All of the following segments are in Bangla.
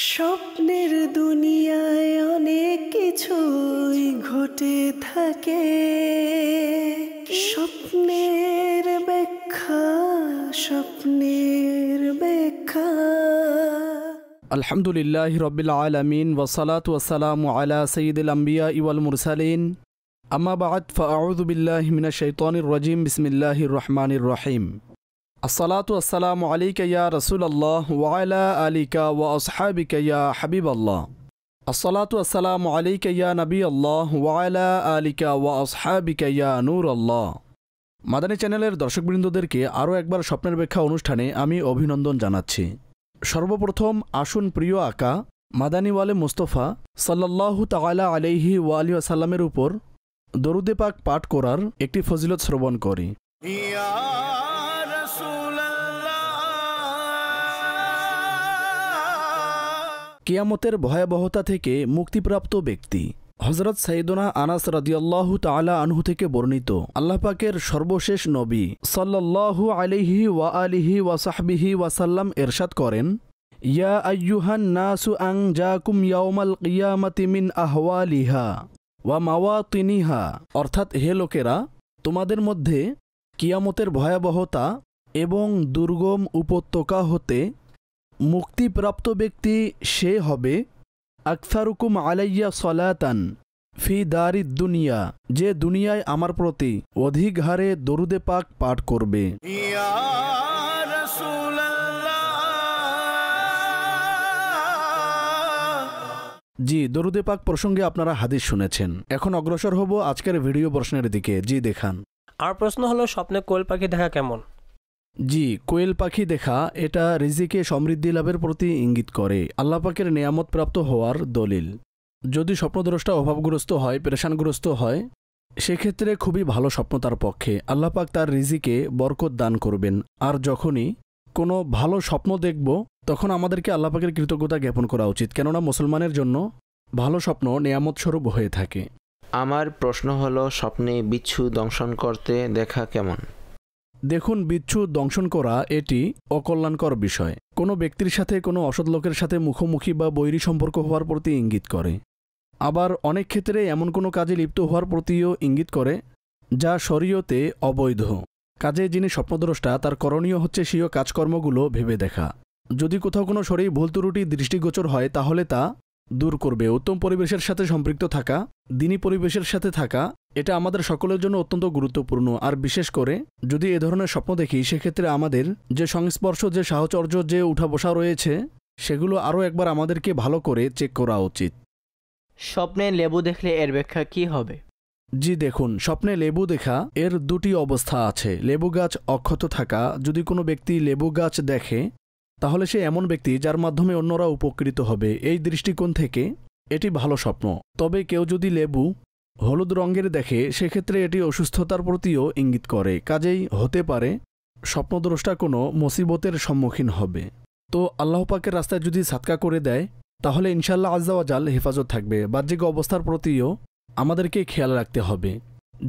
স্বপ্নের দুনিয়ায় অনেক কিছুই ঘটে থাকে, স্বপ্নের ব্যাখ্যা, স্বপ্নের ব্যাখ্যা। আলহামদুলিল্লাহি রাব্বিল আলামিন ওয়াসসালাতু ওয়াসসালামু আলা সাইয়্যিদিল আমবিয়া ওয়াল মুরসালিন, আম্মা বা'দ, ফাআউযু বিল্লাহি মিনাশ শাইতানির রাজিম। বিসমিল্লাহির রহমানির রহিম। আসসালাতু ওয়াসসালামু আলাইকা ইয়া রাসূলুল্লাহ ওয়া আলা আলিকা ওয়া আসহাবিকা ইয়া হাবিবাল্লাহ। আসসালাতু ওয়াসসালামু আলাইকা ইয়া নবিয়াল্লাহ ওয়া আলা আলিকা ওয়া আসহাবিকা ইয়া নূরাল্লাহ। মাদানী চ্যানেলের দর্শকবৃন্দদেরকে আরও একবার স্বপ্নের ব্যাখ্যা অনুষ্ঠানে আমি অভিনন্দন জানাচ্ছি। সর্বপ্রথম আসুন প্রিয় আকা মাদানী ওয়ালে মুস্তফা সাল্লাল্লাহু তাআলা আলাইহি ওয়া আলিহি ওয়াসাল্লামের উপর দরুদে পাক পাঠ করার একটি ফজিলত শ্রবণ করি। কিয়ামতের ভয়াবহতা থেকে মুক্তিপ্রাপ্ত ব্যক্তি হযরত সাইয়্যিদুনা আনাস রাদিয়াল্লাহু তাআলা আনহু থেকে বর্ণিত, আল্লাহ পাকের সর্বশেষ নবী সাল্লাল্লাহু আলাইহি ওয়া আলিহি ওয়া সাহবিহি ওয়াসাল্লাম ইরশাদ করেন, ইয়া আইয়ুহান নাসু আনজাকুম ইয়াউমাল কিয়ামাতি মিন আহওয়ালিহা ওয়া মাওয়াতিনিহা। অর্থাৎ, হে লোকেরা, তোমাদের মধ্যে কিয়ামতের ভয়াবহতা এবং দুর্গম উপত্যকা হতে মুক্তিপ্রাপ্ত ব্যক্তি সে হবে আকসারুকুম আলাইয়া সলাতান ফি দারিদ দুনিয়া, যে দুনিয়ায় আমার প্রতি অধিক হারে দরুদে পাক পাঠ করবে। জি, দরুদে পাক প্রসঙ্গে আপনারা হাদিস শুনেছেন। এখন অগ্রসর হব আজকের ভিডিও প্রশ্নের দিকে। জি দেখান। আর প্রশ্ন হলো, স্বপ্নে কোয়েল পাখি দেখা কেমন? জি, কোয়েল পাখি দেখা এটা রিজিকে সমৃদ্ধি লাভের প্রতি ইঙ্গিত করে, আল্লাহ পাকের নেয়ামত প্রাপ্ত হওয়ার দলিল। যদি স্বপ্নদ্রষ্টা অভাবগ্রস্ত হয়, পেরেশানগ্রস্ত হয়, সেক্ষেত্রে খুবই ভালো স্বপ্ন তার পক্ষে। আল্লাহ পাক তার রিজিকে বরকত দান করবেন। আর যখনই কোনো ভালো স্বপ্ন দেখব, তখন আমাদেরকে আল্লাহ পাকের কৃতজ্ঞতা জ্ঞাপন করা উচিত, কেননা মুসলমানের জন্য ভালো স্বপ্ন নেয়ামত স্বরূপ হয়ে থাকে। আমার প্রশ্ন হলো, স্বপ্নে বিচ্ছু দংশন করতে দেখা কেমন? দেখুন, বিচ্ছু দংশন করা এটি অকল্যাণকর বিষয়। কোনো ব্যক্তির সাথে কোনো অসৎ লোকের সাথে মুখোমুখি বা বৈরী সম্পর্ক হওয়ার প্রতি ইঙ্গিত করে। আবার অনেক ক্ষেত্রে এমন কোনো কাজে লিপ্ত হওয়ার প্রতিও ইঙ্গিত করে যা শরীয়তে অবৈধ। কাজে যিনি স্বপ্নদ্রষ্টা, তার করণীয় হচ্ছে স্বীয় কাজকর্মগুলো ভেবে দেখা। যদি কোথাও কোনো শরীর ভুল ত্রুটি দৃষ্টিগোচর হয়, তাহলে তা দূর করবে। উত্তম পরিবেশের সাথে সম্পৃক্ত থাকা, দিনী পরিবেশের সাথে থাকা, এটা আমাদের সকলের জন্য অত্যন্ত গুরুত্বপূর্ণ। আর বিশেষ করে যদি এ ধরনের স্বপ্ন দেখি, সেক্ষেত্রে আমাদের যে সংস্পর্শ, যে সাহচর্য, যে উঠা বসা রয়েছে, সেগুলো আরও একবার আমাদেরকে ভালো করে চেক করা উচিত। স্বপ্নে লেবু দেখলে এর ব্যাখ্যা কি হবে? জি দেখুন, স্বপ্নে লেবু দেখা এর দুটি অবস্থা আছে। লেবু গাছ অক্ষত থাকা। যদি কোনো ব্যক্তি লেবু গাছ দেখে, তাহলে সে এমন ব্যক্তি যার মাধ্যমে অন্যরা উপকৃত হবে। এই দৃষ্টিকোণ থেকে এটি ভালো স্বপ্ন। তবে কেউ যদি লেবু হলুদ রঙের দেখে, সেক্ষেত্রে এটি অসুস্থতার প্রতিও ইঙ্গিত করে। কাজেই হতে পারে স্বপ্নদ্রষ্টা কোনো মুসিবতের সম্মুখীন হবে। তো আল্লাহ পাকের রাস্তায় যদি সাদকা করে দেয়, তাহলে ইনশাআল্লাহ আজ্জা ওয়া জাল হেফাজত থাকবে। বাহ্যিক অবস্থার প্রতিও আমাদেরকে খেয়াল রাখতে হবে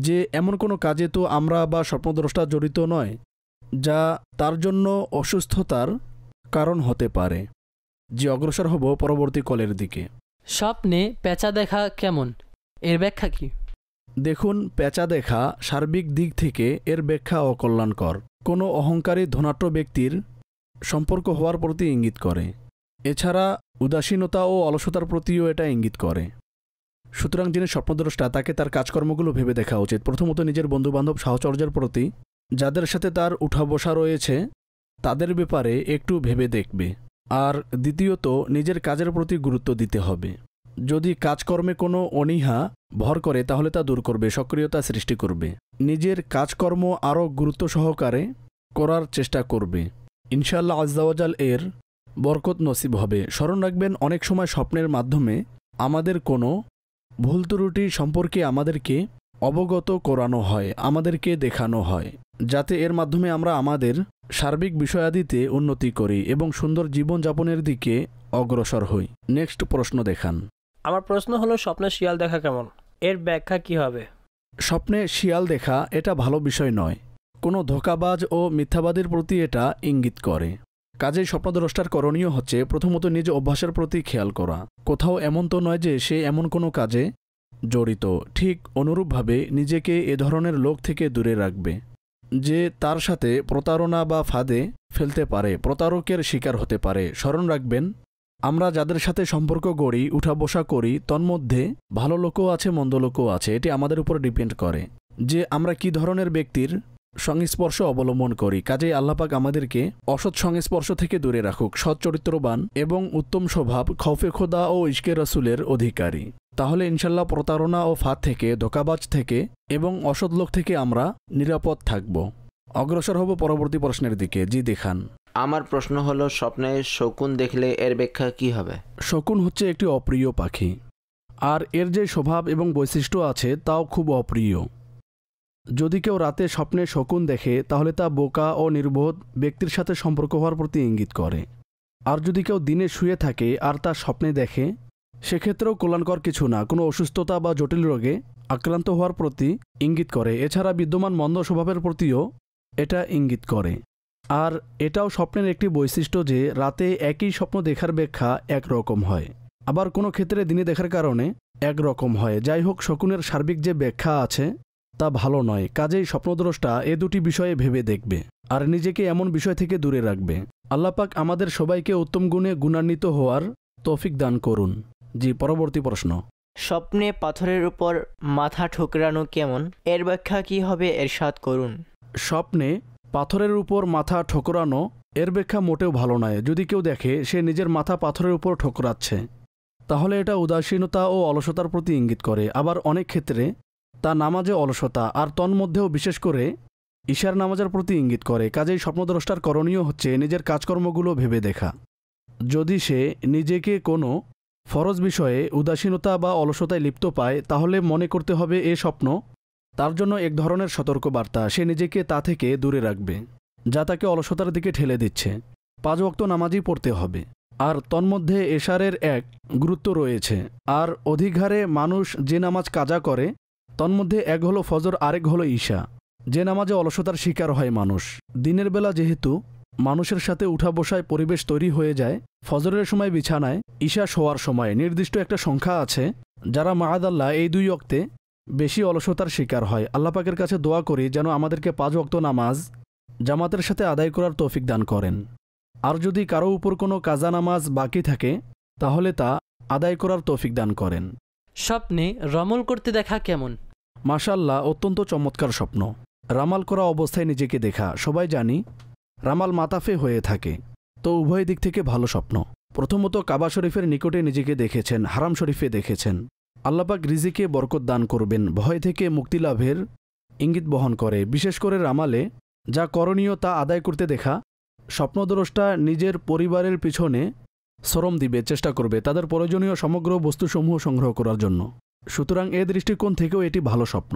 যে এমন কোনো কাজে তো আমরা বা স্বপ্নদ্রষ্টা জড়িত নয় যা তার জন্য অসুস্থতার কারণ হতে পারে। যে অগ্রসর হব পরবর্তী কলের দিকে। স্বপ্নে পেঁচা দেখা কেমন, এর ব্যাখ্যা কি? দেখুন, পেঁচা দেখা সার্বিক দিক থেকে এর ব্যাখ্যা অকল্যাণকর। কোনো অহংকারী ধনাঢ্য ব্যক্তির সম্পর্ক হওয়ার প্রতি ইঙ্গিত করে। এছাড়া উদাসীনতা ও অলসতার প্রতিও এটা ইঙ্গিত করে। সুতরাং যিনি স্বপ্নদ্রষ্টা, তাকে তার কাজকর্মগুলো ভেবে দেখা উচিত। প্রথমত নিজের বন্ধুবান্ধব, সাহচর্যের প্রতি, যাদের সাথে তার উঠা বসা রয়েছে, তাদের ব্যাপারে একটু ভেবে দেখবে। আর দ্বিতীয়ত, নিজের কাজের প্রতি গুরুত্ব দিতে হবে। যদি কাজকর্মে কোনো অনীহা ভর করে, তাহলে তা দূর করবে, সক্রিয়তা সৃষ্টি করবে। নিজের কাজকর্ম আরও গুরুত্ব সহকারে করার চেষ্টা করবে। ইনশাআল্লাহ আজ্জা ওয়া জাল এর বরকত নসিব হবে। স্মরণ রাখবেন, অনেক সময় স্বপ্নের মাধ্যমে আমাদের কোনো ভুল ত্রুটি সম্পর্কে আমাদেরকে অবগত করানো হয়, আমাদেরকে দেখানো হয়, যাতে এর মাধ্যমে আমরা আমাদের সার্বিক বিষয়াদিতে উন্নতি করি এবং সুন্দর জীবনযাপনের দিকে অগ্রসর হই। নেক্সট প্রশ্ন দেখান। আমার প্রশ্ন হলো, স্বপ্নে শিয়াল দেখা কেমন, এর ব্যাখ্যা কি হবে? স্বপ্নে শিয়াল দেখা এটা ভালো বিষয় নয়। কোনো ধোঁকাবাজ ও মিথ্যাবাদীর প্রতি এটা ইঙ্গিত করে। কাজেই স্বপ্নদ্রষ্টার করণীয় হচ্ছে প্রথমত নিজ অভ্যাসের প্রতি খেয়াল করা। কোথাও এমন তো নয় যে সে এমন কোনো কাজে জড়িত, ঠিক অনুরূপভাবে নিজেকে এ ধরনের লোক থেকে দূরে রাখবে যে তার সাথে প্রতারণা বা ফাঁদে ফেলতে পারে, প্রতারকের শিকার হতে পারে। স্মরণ রাখবেন, আমরা যাদের সাথে সম্পর্ক গড়ি, উঠা বসা করি, তন্মধ্যে ভালো লোকও আছে, মন্দ লোকও আছে। এটি আমাদের উপর ডিপেন্ড করে যে আমরা কি ধরনের ব্যক্তির সংস্পর্শ অবলম্বন করি। কাজেই আল্লাপাক আমাদেরকে অসৎ সংস্পর্শ থেকে দূরে রাখুক, সৎ চরিত্রবান এবং উত্তম স্বভাব, খৌফে খোদা ও ইশকে রাসূলের অধিকারী। তাহলে ইনশাল্লাহ প্রতারণা ও ফাঁদ থেকে, ধোঁকাবাজ থেকে এবং অসৎ লোক থেকে আমরা নিরাপদ থাকব। অগ্রসর হব পরবর্তী প্রশ্নের দিকে। জি দেখান। আমার প্রশ্ন হলো, স্বপ্নে শকুন দেখলে এর ব্যাখ্যা কি হবে? শকুন হচ্ছে একটি অপ্রিয় পাখি, আর এর যে স্বভাব এবং বৈশিষ্ট্য আছে তাও খুব অপ্রিয়। যদি কেউ রাতে স্বপ্নে শকুন দেখে তাহলে তা বোকা ও নির্বোধ ব্যক্তির সাথে সম্পর্ক হওয়ার প্রতি ইঙ্গিত করে। আর যদি কেউ দিনে শুয়ে থাকে আর তার স্বপ্নে দেখে, সেক্ষেত্রেও কল্যাণকর কিছু না, কোনো অসুস্থতা বা জটিল রোগে আক্রান্ত হওয়ার প্রতি ইঙ্গিত করে। এছাড়া বিদ্যমান মন্দ স্বভাবের প্রতিও এটা ইঙ্গিত করে। আর এটাও স্বপ্নের একটি বৈশিষ্ট্য যে রাতে একই স্বপ্ন দেখার ব্যাখ্যা একরকম হয়, আবার কোনো ক্ষেত্রে দিনে দেখার কারণে একরকম হয়। যাই হোক, শকুনের সার্বিক যে ব্যাখ্যা আছে তা ভালো নয়। কাজেই স্বপ্নদ্রষ্টা এ দুটি বিষয়ে ভেবে দেখবে আর নিজেকে এমন বিষয় থেকে দূরে রাখবে। আল্লাপাক আমাদের সবাইকে উত্তম গুণে গুণান্বিত হওয়ার তৌফিক দান করুন। জি, পরবর্তী প্রশ্ন। স্বপ্নে পাথরের উপর মাথা ঠুকরানো কেমন? এর ব্যাখ্যা কি হবে এরশাদ করুন। স্বপ্নে পাথরের উপর মাথা ঠোকরানো এর ব্যাখ্যা মোটেও ভালো নয়। যদি কেউ দেখে সে নিজের মাথা পাথরের উপর ঠোকরাচ্ছে, তাহলে এটা উদাসীনতা ও অলসতার প্রতি ইঙ্গিত করে। আবার অনেক ক্ষেত্রে তা নামাজে অলসতা, আর তন্মধ্যেও বিশেষ করে ঈশার নামাজের প্রতি ইঙ্গিত করে। কাজেই স্বপ্নদ্রষ্টার করণীয় হচ্ছে নিজের কাজকর্মগুলো ভেবে দেখা। যদি সে নিজেকে কোনো ফরজ বিষয়ে উদাসীনতা বা অলসতায় লিপ্ত পায়, তাহলে মনে করতে হবে এ স্বপ্ন তার জন্য এক ধরনের সতর্কবার্তা। সে নিজেকে তা থেকে দূরে রাখবে যা তাকে অলসতার দিকে ঠেলে দিচ্ছে। 5 ওয়াক্ত নামাজই পড়তে হবে। আর তন্মধ্যে এশারের এক গুরুত্ব রয়েছে। আর অধিক হারে মানুষ যে নামাজ কাজা করে, তন্মধ্যে এক হলো ফজর, আরেক হলো ঈশা, যে নামাজে অলসতার শিকার হয় মানুষ। দিনের বেলা যেহেতু মানুষের সাথে উঠা বসায় পরিবেশ তৈরি হয়ে যায়, ফজরের সময় বিছানায়, ঈশা শোয়ার সময় নির্দিষ্ট একটা সংখ্যা আছে যারা মাআদাল্লাহ এই 2 ওয়াক্তে বেশি অলসতার শিকার হয়। আল্লাপাকের কাছে দোয়া করি যেন আমাদেরকে 5 ওয়াক্ত নামাজ জামাতের সাথে আদায় করার তৌফিক দান করেন। আর যদি কারো উপর কোনো কাজা নামাজ বাকি থাকে তাহলে তা আদায় করার তৌফিক দান করেন। স্বপ্নে রমল করতে দেখা কেমন? মাশাআল্লাহ, অত্যন্ত চমৎকার স্বপ্ন। রামাল করা অবস্থায় নিজেকে দেখা, সবাই জানি রামাল মাতাফে হয়ে থাকে, তো উভয় দিক থেকে ভালো স্বপ্ন। প্রথমত কাবা শরীফের নিকটে নিজেকে দেখেছেন, হারাম শরীফে দেখেছেন। আল্লাপাক রিজিকে বরকত দান করবেন, ভয় থেকে মুক্তি লাভের ইঙ্গিত বহন করে। বিশেষ করে রামালে যা করণীয় তা আদায় করতে দেখা স্বপ্নদ্রষ্টা নিজের পরিবারের পিছনে শ্রম দিবে, চেষ্টা করবে তাদের প্রয়োজনীয় সমগ্র বস্তুসমূহ সংগ্রহ করার জন্য। সুতরাং এ দৃষ্টিকোণ থেকেও এটি ভালো স্বপ্ন।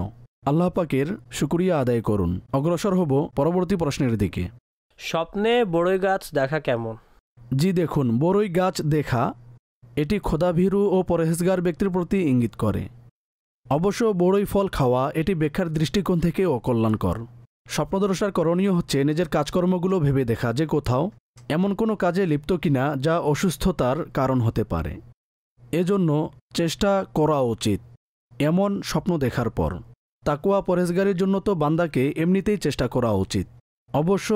আল্লাহ পাকের শুকরিয়া আদায় করুন। অগ্রসর হব পরবর্তী প্রশ্নের দিকে। স্বপ্নে বড়ই গাছ দেখা কেমন? জি দেখুন, বড়ই গাছ দেখা এটি খোদাভীরু ও পরহেজগার ব্যক্তির প্রতি ইঙ্গিত করে। অবশ্য বড়ই ফল খাওয়া এটি ব্যাখ্যার দৃষ্টিকোণ থেকে অকল্যাণকর। স্বপ্নদ্রষ্টার করণীয় হচ্ছে নিজের কাজকর্মগুলো ভেবে দেখা যে কোথাও এমন কোনো কাজে লিপ্ত কিনা যা অসুস্থতার কারণ হতে পারে। এজন্য চেষ্টা করা উচিত এমন স্বপ্ন দেখার পর। তাকওয়া পরহেজগারির জন্য তো বান্দাকে এমনিতেই চেষ্টা করা উচিত। অবশ্য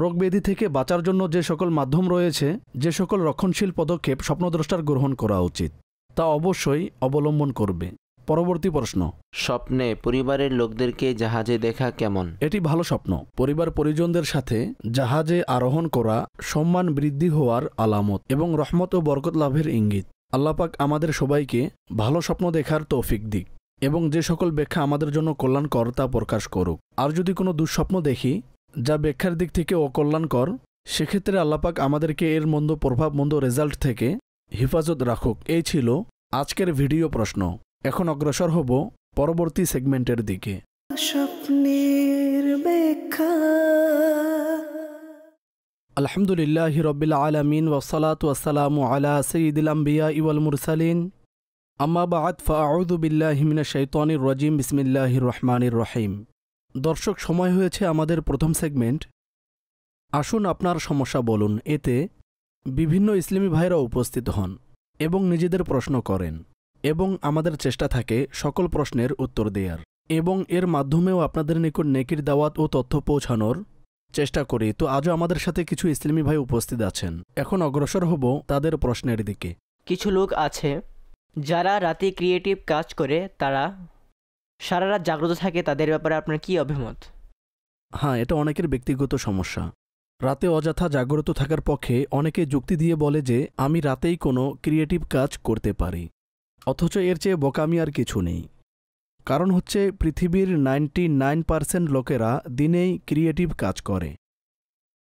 রোগব্যাধি থেকে বাঁচার জন্য যে সকল মাধ্যম রয়েছে, যে সকল রক্ষণশীল পদক্ষেপ স্বপ্নদ্রষ্টার গ্রহণ করা উচিত, তা অবশ্যই অবলম্বন করবে। পরবর্তী প্রশ্ন। স্বপ্নে পরিবারের লোকদেরকে জাহাজে দেখা কেমন? এটি ভালো স্বপ্ন। পরিবার পরিজনদের সাথে জাহাজে আরোহণ করা সম্মান বৃদ্ধি হওয়ার আলামত এবং রহমত ও বরকত লাভের ইঙ্গিত। আল্লাপাক আমাদের সবাইকে ভালো স্বপ্ন দেখার তৌফিক দিক এবং যে সকল ব্যাখ্যা আমাদের জন্য কল্যাণকর তা প্রকাশ করুক। আর যদি কোনো দুঃস্বপ্ন দেখি যা ব্যাখ্যার দিক থেকে অকল্যাণকর, সেক্ষেত্রে আল্লাপাক আমাদেরকে এর মন্দ প্রভাব, মন্দ রেজাল্ট থেকে হেফাজত রাখুক। এই ছিল আজকের ভিডিও প্রশ্ন। এখন অগ্রসর হব পরবর্তী সেগমেন্টের দিকে। স্বপ্নের ব্যাখ্যা। আলহামদুলিল্লাহি রাব্বিল আলামিন ওয়াসসালাতু ওয়াসসালামু আলা সাইয়্যিদিল আমবিয়া ওয়াল মুরসালিন, আম্মা বা'দ, ফাআউযু বিল্লাহি মিনাশ শাইতানির রাজিম, বিসমিল্লাহির রহমানির রহিম। দর্শক, সময় হয়েছে আমাদের প্রথম সেগমেন্ট আসুন আপনার সমস্যা বলুন। এতে বিভিন্ন ইসলামী ভাইরা উপস্থিত হন এবং নিজেদের প্রশ্ন করেন এবং আমাদের চেষ্টা থাকে সকল প্রশ্নের উত্তর দেওয়ার এবং এর মাধ্যমেও আপনাদের নিকট নেকির দাওয়াত ও তথ্য পৌঁছানোর চেষ্টা করি। তো আজও আমাদের সাথে কিছু ইসলামী ভাই উপস্থিত আছেন। এখন অগ্রসর হব তাদের প্রশ্নের দিকে। কিছু লোক আছে যারা রাতে ক্রিয়েটিভ কাজ করে, তারা সারা রাত জাগ্রত থাকে, তাদের ব্যাপারে আপনার কি অভিমত? হ্যাঁ, এটা অনেকের ব্যক্তিগত সমস্যা। রাতে অযথা জাগ্রত থাকার পক্ষে অনেকে যুক্তি দিয়ে বলে যে আমি রাতেই কোনো ক্রিয়েটিভ কাজ করতে পারি, অথচ এর চেয়ে বোকামি আর কিছু নেই। কারণ হচ্ছে পৃথিবীর 99% লোকেরা দিনেই ক্রিয়েটিভ কাজ করে।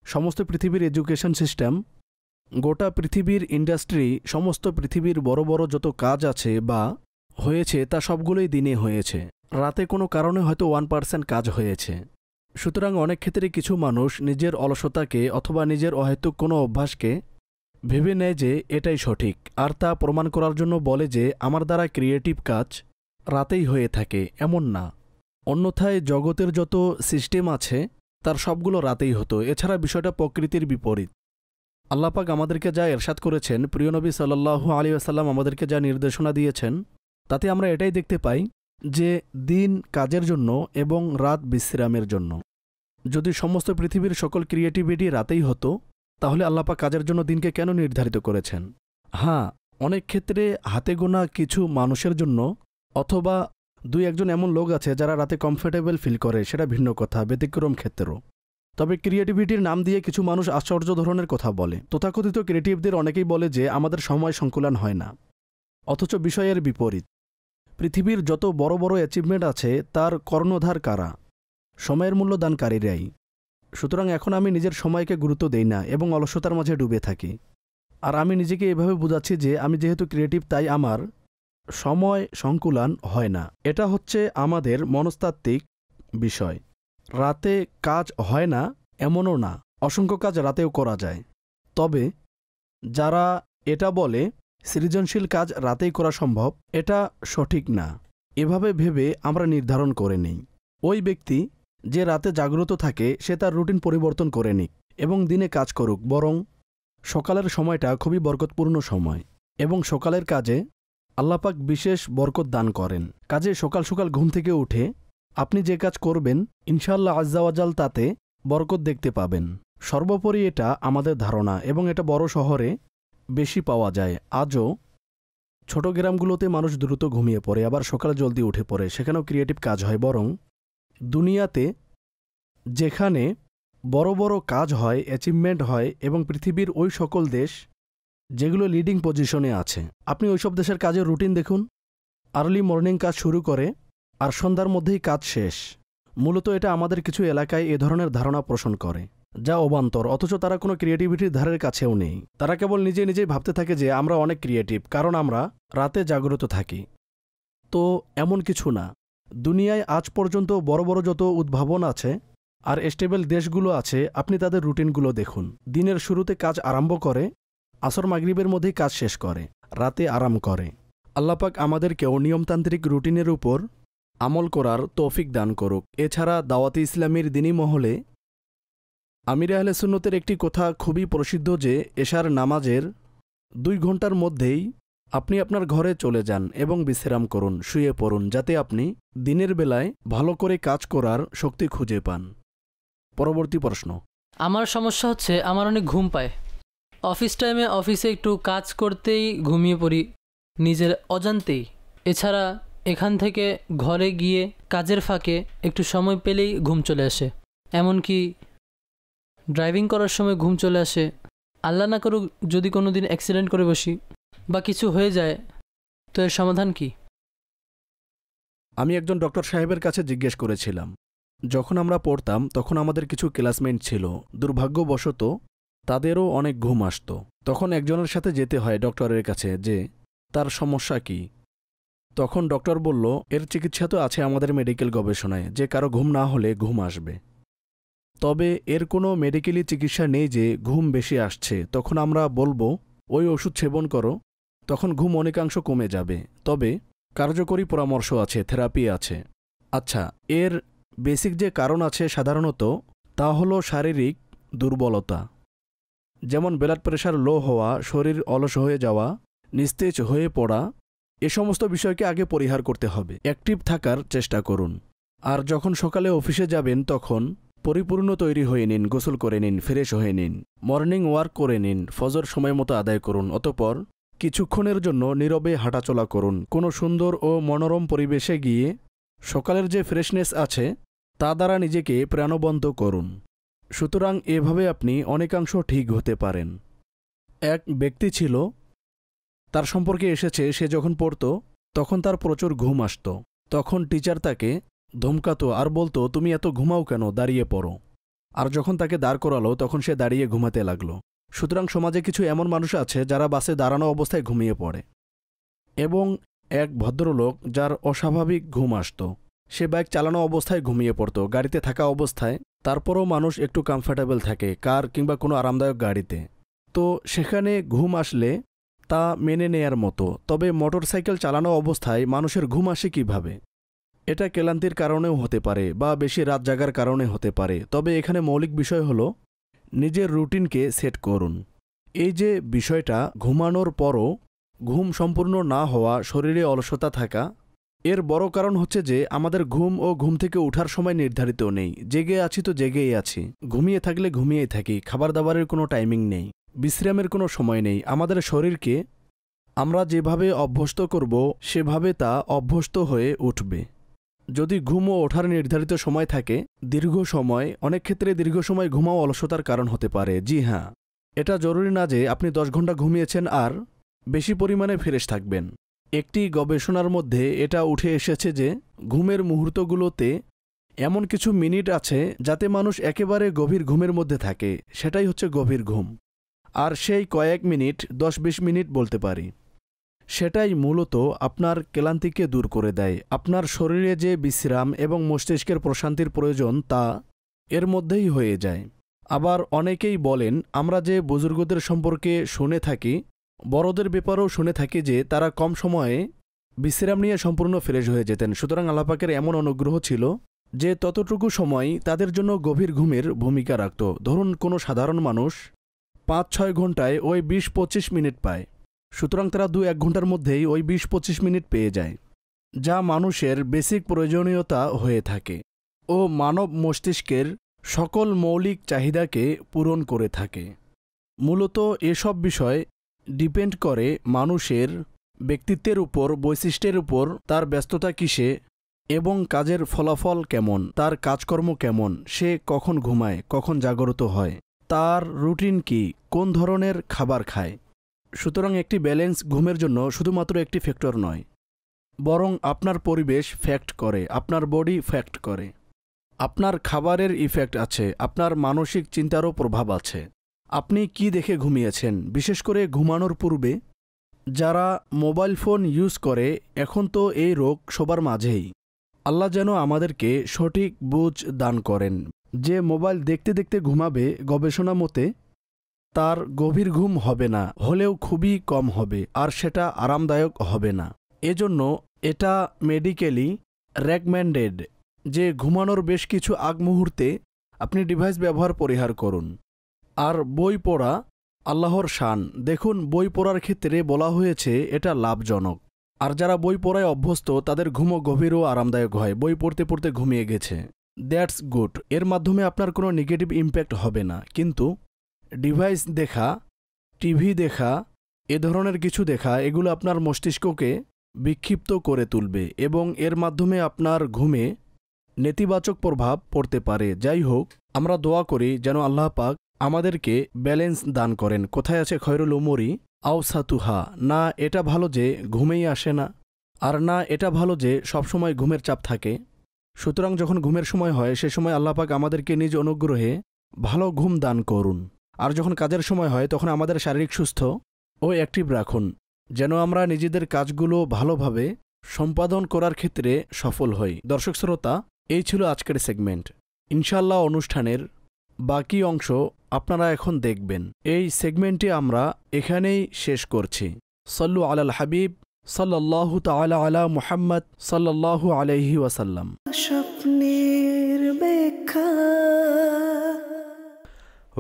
সমস্ত পৃথিবীর এডুকেশন সিস্টেম, গোটা পৃথিবীর ইন্ডাস্ট্রি, সমস্ত পৃথিবীর বড় বড় যত কাজ আছে বা হয়েছে তা সবগুলোই দিনে হয়েছে। রাতে কোনো কারণে হয়তো 1% কাজ হয়েছে। সুতরাং অনেক ক্ষেত্রে কিছু মানুষ নিজের অলসতাকে অথবা নিজের অহেতুক কোনো অভ্যাসকে ভেবে নেয় যে এটাই সঠিক, আর তা প্রমাণ করার জন্য বলে যে আমার দ্বারা ক্রিয়েটিভ কাজ রাতেই হয়ে থাকে। এমন না, অন্যথায় জগতের যত সিস্টেম আছে তার সবগুলো রাতেই হতো। এছাড়া বিষয়টা প্রকৃতির বিপরীত। আল্লাহ পাক আমাদেরকে যা এরশাদ করেছেন, প্রিয় নবী সাল্লাল্লাহু আলাইহি ওয়াসাল্লাম আমাদেরকে যা নির্দেশনা দিয়েছেন, তাতে আমরা এটাই দেখতে পাই যে দিন কাজের জন্য এবং রাত বিশ্রামের জন্য। যদি সমস্ত পৃথিবীর সকল ক্রিয়েটিভিটি রাতেই হতো, তাহলে আল্লাহ পাক কাজের জন্য দিনকে কেন নির্ধারিত করেছেন? হ্যাঁ, অনেক ক্ষেত্রে হাতে গোনা কিছু মানুষের জন্য অথবা দুই একজন এমন লোক আছে যারা রাতে কমফোর্টেবল ফিল করে, সেটা ভিন্ন কথা, ব্যতিক্রম ক্ষেত্রেও। তবে ক্রিয়েটিভিটির নাম দিয়ে কিছু মানুষ আশ্চর্য ধরনের কথা বলে। তথাকথিত ক্রিয়েটিভদের অনেকেই বলে যে আমাদের সময় সংকুলান হয় না, অথচ বিষয়ের বিপরীত। পৃথিবীর যত বড় বড় অ্যাচিভমেন্ট আছে তার কর্ণধার কারা? সময়ের মূল্যদানকারীরাই। সুতরাং এখন আমি নিজের সময়কে গুরুত্ব দেই না এবং অলসতার মাঝে ডুবে থাকি। আর আমি নিজেকে এভাবে বুঝাচ্ছি যে আমি যেহেতু ক্রিয়েটিভ তাই আমার সময় সংকুলান হয় না। এটা হচ্ছে আমাদের মনস্তাত্ত্বিক বিষয়। রাতে কাজ হয় না এমনও না, অসংখ্য কাজ রাতেও করা যায়। তবে যারা এটা বলে সৃজনশীল কাজ রাতেই করা সম্ভব, এটা সঠিক না। এভাবে ভেবে আমরা নির্ধারণ করে নেই ওই ব্যক্তি যে রাতে জাগ্রত থাকে সে তার রুটিন পরিবর্তন করে নিক এবং দিনে কাজ করুক। বরং সকালের সময়টা খুবই বরকতপূর্ণ সময় এবং সকালের কাজে আল্লাহ পাক বিশেষ বরকত দান করেন। কাজে সকাল সকাল ঘুম থেকে উঠে আপনি যে কাজ করবেন ইনশাআল্লাহ আজ্জাওয়াজাল তাতে বরকত দেখতে পাবেন। সর্বোপরি এটা আমাদের ধারণা এবং এটা বড় শহরে বেশি পাওয়া যায়। আজও ছোট গ্রামগুলোতে মানুষ দ্রুত ঘুমিয়ে পড়ে, আবার সকালে জলদি উঠে পড়ে, সেখানেও ক্রিয়েটিভ কাজ হয়। বরং দুনিয়াতে যেখানে বড় বড় কাজ হয়, অ্যাচিভমেন্ট হয় এবং পৃথিবীর ওই সকল দেশ যেগুলো লিডিং পজিশনে আছে, আপনি ওইসব দেশের কাজের রুটিন দেখুন। আর্লি মর্নিং কাজ শুরু করে আর সন্ধ্যার মধ্যেই কাজ শেষ। মূলত এটা আমাদের কিছু এলাকায় এ ধরনের ধারণা পোষণ করে, যা অবান্তর। অথচ তারা কোনো ক্রিয়েটিভিটির ধারের কাছেও নেই। তারা কেবল নিজেই ভাবতে থাকে যে আমরা অনেক ক্রিয়েটিভ কারণ আমরা রাতে জাগ্রত থাকি। তো এমন কিছু না। দুনিয়ায় আজ পর্যন্ত বড় বড় যত উদ্ভাবন আছে আর স্টেবল দেশগুলো আছে, আপনি তাদের রুটিনগুলো দেখুন। দিনের শুরুতে কাজ আরম্ভ করে, আসর মাগরিবের মধ্যেই কাজ শেষ করে, রাতে আরাম করে। আল্লাহ পাক আমাদেরকেও নিয়মতান্ত্রিক রুটিনের উপর আমল করার তৌফিক দান করুক। এছাড়া দাওয়াতে ইসলামীর দিনী মহলে আমিরে আহলে সুন্নতের একটি কথা খুবই প্রসিদ্ধ যে এশার নামাজের 2 ঘন্টার মধ্যেই আপনি আপনার ঘরে চলে যান এবং বিশ্রাম করুন, শুয়ে পড়ুন, যাতে আপনি দিনের বেলায় ভালো করে কাজ করার শক্তি খুঁজে পান। পরবর্তী প্রশ্ন। আমার সমস্যা হচ্ছে আমার অনেক ঘুম পায়। অফিস টাইমে অফিসে একটু কাজ করতেই ঘুমিয়ে পড়ি নিজের অজান্তেই। এছাড়া এখান থেকে ঘরে গিয়ে কাজের ফাঁকে একটু সময় পেলেই ঘুম চলে আসে। এমনকি ড্রাইভিং করার সময় ঘুম চলে আসে। আল্লাহ না করুক যদি কোনো দিন অ্যাক্সিডেন্ট করে বসি বা কিছু হয়ে যায়, তো এর সমাধান কি? আমি একজন ডক্টর সাহেবের কাছে জিজ্ঞেস করেছিলাম। যখন আমরা পড়তাম তখন আমাদের কিছু ক্লাসমেট ছিল, দুর্ভাগ্যবশত তাদেরও অনেক ঘুম আসত। তখন একজনের সাথে যেতে হয় ডক্টরের কাছে যে তার সমস্যা কি। তখন ডক্টর বলল, এর চিকিৎসা তো আছে আমাদের মেডিকেল গবেষণায় যে কারো ঘুম না হলে ঘুম আসবে, তবে এর কোনো মেডিকেলি চিকিৎসা নেই যে ঘুম বেশি আসছে। তখন আমরা বলবো ওই ওষুধ সেবন করো, তখন ঘুম অনেকাংশ কমে যাবে। তবে কার্যকরী পরামর্শ আছে, থেরাপি আছে। আচ্ছা, এর বেসিক যে কারণ আছে সাধারণত তা হলো শারীরিক দুর্বলতা, যেমন ব্লাড প্রেশার লো হওয়া, শরীর অলস হয়ে যাওয়া, নিস্তেজ হয়ে পড়া, এ সমস্ত বিষয়কে আগে পরিহার করতে হবে। অ্যাক্টিভ থাকার চেষ্টা করুন। আর যখন সকালে অফিসে যাবেন তখন পরিপূর্ণ তৈরি হয়ে নিন, গোসল করে নিন, ফ্রেশ হয়ে নিন, মর্নিং ওয়ার্ক করে নিন, ফজর সময় মতো আদায় করুন। অতঃপর কিছুক্ষণের জন্য নীরবে হাঁটাচলা করুন। কোনো সুন্দর ও মনোরম পরিবেশে গিয়ে সকালের যে ফ্রেশনেস আছে তা দ্বারা নিজেকে প্রাণবন্ত করুন। সুতরাং এভাবে আপনি অনেকাংশ ঠিক হতে পারেন। এক ব্যক্তি ছিল, তার সম্পর্কে এসেছে সে যখন পড়ত তখন তার প্রচুর ঘুম আসত। তখন টিচার তাকে ধমকাতো আর বলতো, তুমি এত ঘুমাও কেন, দাঁড়িয়ে পড়ো। আর যখন তাকে দাঁড় করালো তখন সে দাঁড়িয়ে ঘুমাতে লাগলো। সুতরাং সমাজে কিছু এমন মানুষ আছে যারা বাসে দাঁড়ানো অবস্থায় ঘুমিয়ে পড়ে। এবং এক ভদ্রলোক যার অস্বাভাবিক ঘুম আসত, সে বাইক চালানো অবস্থায় ঘুমিয়ে পড়ত, গাড়িতে থাকা অবস্থায়। তারপরও মানুষ একটু কমফর্টেবল থাকে কার কিংবা কোনো আরামদায়ক গাড়িতে, তো সেখানে ঘুম আসলে তা মেনে নেয়ার মতো। তবে মোটরসাইকেল চালানো অবস্থায় মানুষের ঘুম আসে কিভাবে? এটা ক্লান্তির কারণেও হতে পারে বা বেশি রাত জাগার কারণে হতে পারে। তবে এখানে মৌলিক বিষয় হলো নিজের রুটিনকে সেট করুন। এই যে বিষয়টা, ঘুমানোর পরও ঘুম সম্পূর্ণ না হওয়া, শরীরে অলসতা থাকা, এর বড় কারণ হচ্ছে যে আমাদের ঘুম ও ঘুম থেকে ওঠার সময় নির্ধারিত নেই। জেগে আছি তো জেগেই আছি, ঘুমিয়ে থাকলে ঘুমিয়েই থাকি, খাবার দাবারের কোনো টাইমিং নেই, বিশ্রামের কোনো সময় নেই। আমাদের শরীরকে আমরা যেভাবে অভ্যস্ত করব সেভাবে তা অভ্যস্ত হয়ে উঠবে। যদি ঘুম ও ওঠার নির্ধারিত সময় থাকে, দীর্ঘ সময়, অনেক ক্ষেত্রে দীর্ঘ সময় ঘুমাও অলসতার কারণ হতে পারে। জি হ্যাঁ, এটা জরুরি না যে আপনি 10 ঘন্টা ঘুমিয়েছেন আর বেশি পরিমাণে ফ্রেশ থাকবেন। একটি গবেষণার মধ্যে এটা উঠে এসেছে যে ঘুমের মুহূর্তগুলোতে এমন কিছু মিনিট আছে যাতে মানুষ একেবারে গভীর ঘুমের মধ্যে থাকে, সেটাই হচ্ছে গভীর ঘুম। আর সেই কয়েক মিনিট, 10-20 মিনিট বলতে পারি, সেটাই মূলত আপনার ক্লান্তিকে দূর করে দেয়। আপনার শরীরে যে বিশ্রাম এবং মস্তিষ্কের প্রশান্তির প্রয়োজন তা এর মধ্যেই হয়ে যায়। আবার অনেকেই বলেন, আমরা যে বুজুর্গদের সম্পর্কে শুনে থাকি, বড়দের ব্যাপারেও শুনে থাকি যে তারা কম সময়ে বিশ্রাম নিয়ে সম্পূর্ণ ফ্রেশ হয়ে যেতেন। সুতরাং আল্লাহ পাকের এমন অনুগ্রহ ছিল যে ততটুকু সময় তাদের জন্য গভীর ঘুমের ভূমিকা রাখত। ধরুন কোনো সাধারণ মানুষ 5-6 ঘন্টায় ওই 20-25 মিনিট পায়, সুতরাং তারা 2-1 ঘন্টার মধ্যেই ওই 20-25 মিনিট পেয়ে যায়, যা মানুষের বেসিক প্রয়োজনীয়তা হয়ে থাকে ও মানব মস্তিষ্কের সকল মৌলিক চাহিদাকে পূরণ করে থাকে। মূলত এসব বিষয় ডিপেন্ড করে মানুষের ব্যক্তিত্বের উপর, বৈশিষ্ট্যের উপর, তার ব্যস্ততা কিসে এবং কাজের ফলাফল কেমন, তার কাজকর্ম কেমন, সে কখন ঘুমায়, কখন জাগ্রত হয়, তার রুটিন কি, কোন ধরনের খাবার খায়। সুতরাং একটি ব্যালেন্স ঘুমের জন্য শুধুমাত্র একটি ফ্যাক্টর নয়, বরং আপনার পরিবেশ ফ্যাক্ট করে, আপনার বডি ফ্যাক্ট করে, আপনার খাবারের ইফেক্ট আছে, আপনার মানসিক চিন্তারও প্রভাব আছে। আপনি কি দেখে ঘুমিয়েছেন? বিশেষ করে ঘুমানোর পূর্বে যারা মোবাইল ফোন ইউজ করে, এখন তো এই রোগ সবার মাঝেই। আল্লাহ যেন আমাদেরকে সঠিক বুঝ দান করেন। যে মোবাইল দেখতে দেখতে ঘুমাবে, গবেষণা মতে তার গভীর ঘুম হবে না, হলেও খুবই কম হবে, আর সেটা আরামদায়ক হবে না। এজন্য এটা মেডিকেলি রেকমেন্ডেড যে ঘুমানোর বেশ কিছু আগ মুহূর্তে আপনি ডিভাইস ব্যবহার পরিহার করুন। আর বই পড়া আল্লাহর শান। দেখুন, বই পড়ার ক্ষেত্রে বলা হয়েছে এটা লাভজনক। আর যারা বই পড়ায় অভ্যস্ত তাদের ঘুমও গভীর ও আরামদায়ক হয়। বই পড়তে পড়তে ঘুমিয়ে গেছে, দ্যাটস গুড। এর মাধ্যমে আপনার কোনো নেগেটিভ ইম্প্যাক্ট হবে না। কিন্তু ডিভাইস দেখা, টিভি দেখা, এ ধরনের কিছু দেখা, এগুলো আপনার মস্তিষ্ককে বিক্ষিপ্ত করে তুলবে এবং এর মাধ্যমে আপনার ঘুমে নেতিবাচক প্রভাব পড়তে পারে। যাই হোক, আমরা দোয়া করি যেন আল্লাহ পাক আমাদেরকে ব্যালেন্স দান করেন। কোথায় আছে খয়রুল উমরি আওসাতুহা? না এটা ভালো যে ঘুমেই আসে না, আর না এটা ভালো যে সবসময় ঘুমের চাপ থাকে। সুতরাং যখন ঘুমের সময় হয় সে সময় আল্লাহ পাক আমাদেরকে নিজ অনুগ্রহে ভালো ঘুম দান করুন। আর যখন কাজের সময় হয় তখন আমাদের শারীরিক সুস্থ ও অ্যাক্টিভ রাখুন, যেন আমরা নিজেদের কাজগুলো ভালোভাবে সম্পাদন করার ক্ষেত্রে সফল হই। দর্শক শ্রোতা, এই ছিল আজকের সেগমেন্ট। ইনশাল্লাহ অনুষ্ঠানের বাকি অংশ আপনারা এখন দেখবেন। এই সেগমেন্টটি আমরা এখানেই শেষ করছি। সল্লু আলাল হাবিব সাল্লাল্লাহু তাআলা আলা মুহাম্মদ সাল্লাল্লাহু আলাইহি ওয়াসাল্লাম। স্বপ্নের ব্যাখ্যা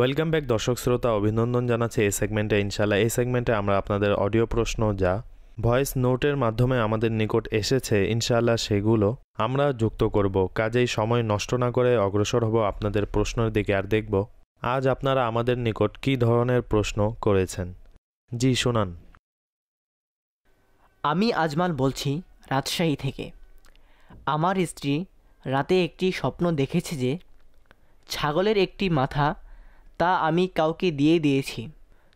ওয়েলকাম ব্যাক দর্শক শ্রোতা, অভিনন্দন জানাচ্ছি এই সেগমেন্টে। ইনশাল্লাহ এই সেগমেন্টে আমরা আপনাদের অডিও প্রশ্ন যা ভয়েস নোটের মাধ্যমে আমাদের নিকট এসেছে, ইনশাল্লাহ সেগুলো আমরা যুক্ত করব। কাজেই সময় নষ্ট না করে অগ্রসর হব আপনাদের প্রশ্নের দিকে। আর দেখব আজ আপনারা আমাদের নিকট কী ধরনের প্রশ্ন করেছেন। জি শোনান। আমি আজমাল বলছি রাজশাহী থেকে। আমার স্ত্রী রাতে একটি স্বপ্ন দেখেছে যে ছাগলের একটি মাথা, তা আমি কাউকে দিয়ে দিয়েছি।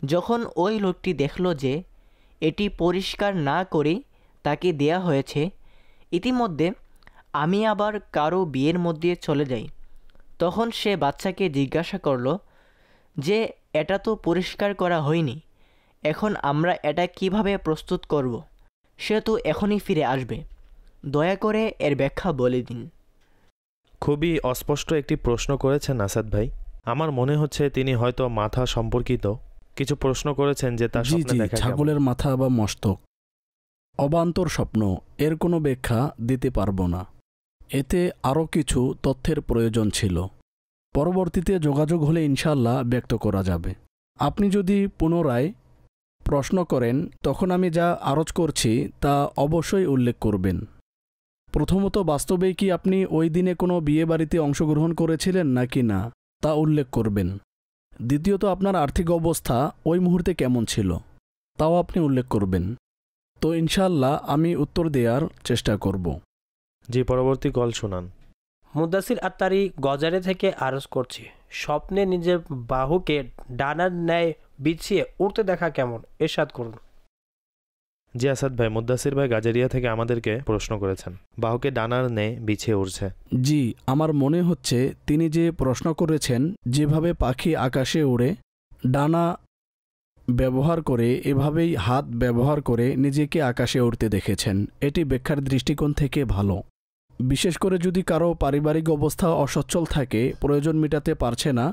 যখন ওই লোকটি দেখল যে এটি পরিষ্কার না করেই তাকে দেয়া হয়েছে, ইতিমধ্যে আমি আবার কারো বিয়ের মধ্যে চলে যাই। তখন সে বাচ্চাকে জিজ্ঞাসা করল যে এটা তো পরিষ্কার করা হয়নি, এখন আমরা এটা কিভাবে প্রস্তুত করব? সে তো এখনই ফিরে আসবে। দয়া করে এর ব্যাখ্যা বলে দিন। খুবই অস্পষ্ট একটি প্রশ্ন করেছেন আসাদ ভাই। আমার মনে হচ্ছে তিনি হয়তো মাথা সম্পর্কিত কিছু প্রশ্ন করেছেন যে তার জি স্বপ্নে জি, দেখা ছাগলের মাথা বা মস্তক অবান্তর স্বপ্ন, এর কোনো ব্যাখ্যা দিতে পারবো না। এতে আরও কিছু তথ্যের প্রয়োজন ছিল, পরবর্তীতে যোগাযোগ হলে ইনশাল্লাহ ব্যক্ত করা যাবে। আপনি যদি পুনরায় প্রশ্ন করেন তখন আমি যা আরজ করছি তা অবশ্যই উল্লেখ করবেন। প্রথমত, বাস্তবে কি আপনি ওই দিনে কোনো বিয়ে বাড়িতে অংশগ্রহণ করেছিলেন নাকি না তা উল্লেখ করবেন। দ্বিতীয়ত, আপনার আর্থিক অবস্থা ওই মুহূর্তে কেমন ছিল তাও আপনি উল্লেখ করবেন। তো ইনশাল্লাহ আমি উত্তর দেওয়ার চেষ্টা করব। জি, পরবর্তী কল শোনান। মুদাসির আত্তারি গজারে থেকে আরজ করছি, স্বপ্নে নিজের বাহুকে ডানার ন্যায় বিছিয়ে উঠতে দেখা কেমন, এরশাদ করুন। জি আসাদ ভাই, মুদ্দাসির ভাই গাজারিয়া থেকে আমাদেরকে প্রশ্ন করেছেন, বাহুকে ডানার ন্যায় বিছিয়ে উঠছে। জি, আমার মনে হচ্ছে তিনি যে প্রশ্ন করেছেন যেভাবে পাখি আকাশে উড়ে ডানা ব্যবহার করে এভাবেই হাত ব্যবহার করে নিজেকে আকাশে উড়তে দেখেছেন। এটি ব্যাখ্যার দৃষ্টিকোণ থেকে ভালো। বিশেষ করে যদি কারো পারিবারিক অবস্থা অসচ্ছল থাকে, প্রয়োজন মেটাতে পারছে না,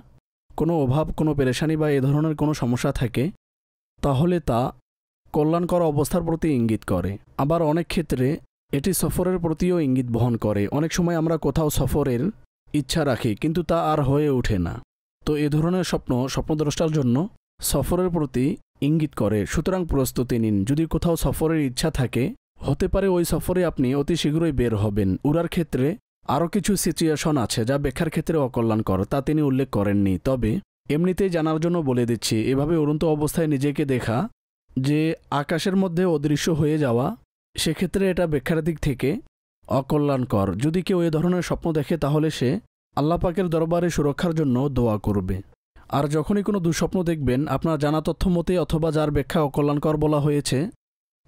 কোনো অভাব, কোনো পেরেশানি বা এ ধরনের কোনো সমস্যা থাকে, তাহলে তা কল্যাণকর অবস্থার প্রতি ইঙ্গিত করে। আবার অনেক ক্ষেত্রে এটি সফরের প্রতিও ইঙ্গিত বহন করে। অনেক সময় আমরা কোথাও সফরের ইচ্ছা রাখি কিন্তু তা আর হয়ে ওঠে না। তো এ ধরনের স্বপ্ন স্বপ্নদ্রষ্টার জন্য সফরের প্রতি ইঙ্গিত করে। সুতরাং প্রস্তুতি নিন। যদি কোথাও সফরের ইচ্ছা থাকে, হতে পারে ওই সফরে আপনি অতি শীঘ্রই বের হবেন। উড়ার ক্ষেত্রে আরও কিছু সিচুয়েশন আছে যা ব্যাখ্যার ক্ষেত্রে অকল্যাণকর, তা তিনি উল্লেখ করেননি। তবে এমনিতেই জানার জন্য বলে দিচ্ছি, এভাবে উড়ন্ত অবস্থায় নিজেকে দেখা যে আকাশের মধ্যে অদৃশ্য হয়ে যাওয়া, সেক্ষেত্রে এটা ব্যাখ্যার দিক থেকে অকল্যাণকর। যদি কেউ এ ধরনের স্বপ্ন দেখে তাহলে সে আল্লাহ পাকের দরবারে সুরক্ষার জন্য দোয়া করবে। আর যখনই কোনো দুঃস্বপ্ন দেখবেন আপনার জানা তথ্য মতে অথবা যার ব্যাখ্যা অকল্যাণকর বলা হয়েছে,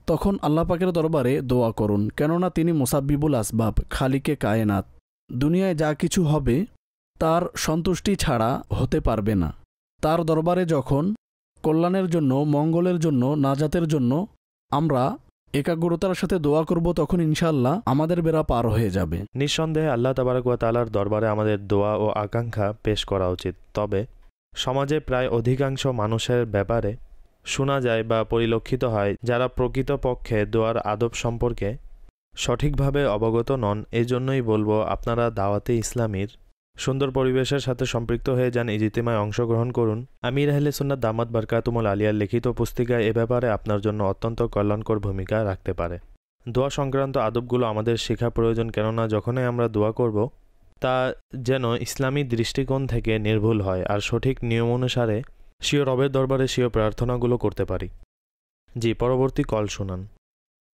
তখন আল্লাহ পাকের দরবারে দোয়া করুন, কেননা তিনি মুসাব্বিবুল আসবাব, খালিকে কায়নাত। দুনিয়ায় যা কিছু হবে তার সন্তুষ্টি ছাড়া হতে পারবে না। তার দরবারে যখন কল্যাণের জন্য, মঙ্গলের জন্য, নাজাতের জন্য আমরা একাগ্রতার সাথে দোয়া করব, তখন ইনশাআল্লাহ আমাদের বেড়া পার হয়ে যাবে। নিঃসন্দেহে আল্লাহ তাবারক ওয়া তাআলার দরবারে আমাদের দোয়া ও আকাঙ্ক্ষা পেশ করা উচিত। তবে সমাজে প্রায় অধিকাংশ মানুষের ব্যাপারে শোনা যায় বা পরিলক্ষিত হয় যারা প্রকৃতপক্ষে দোয়ার আদব সম্পর্কে সঠিকভাবে অবগত নন। এজন্যই বলবো আপনারা দাওয়াতে ইসলামীর সুন্দর পরিবেশের সাথে সম্পৃক্ত হয়ে যান, ইজতিমায় অংশগ্রহণ করুন। আমির আহলে সুন্নাত দামাত বারকাতুমুল আলিয়ার লিখিত পুস্তিকায় এ ব্যাপারে আপনার জন্য অত্যন্ত কল্যাণকর ভূমিকা রাখতে পারে। দোয়া সংক্রান্ত আদবগুলো আমাদের শেখা প্রয়োজন, কেননা যখনই আমরা দোয়া করব তা যেন ইসলামী দৃষ্টিকোণ থেকে নির্ভুল হয় আর সঠিক নিয়ম অনুসারে স্বীয় রবের দরবারে স্বীয় প্রার্থনাগুলো করতে পারি। জি, পরবর্তী কল শুনান।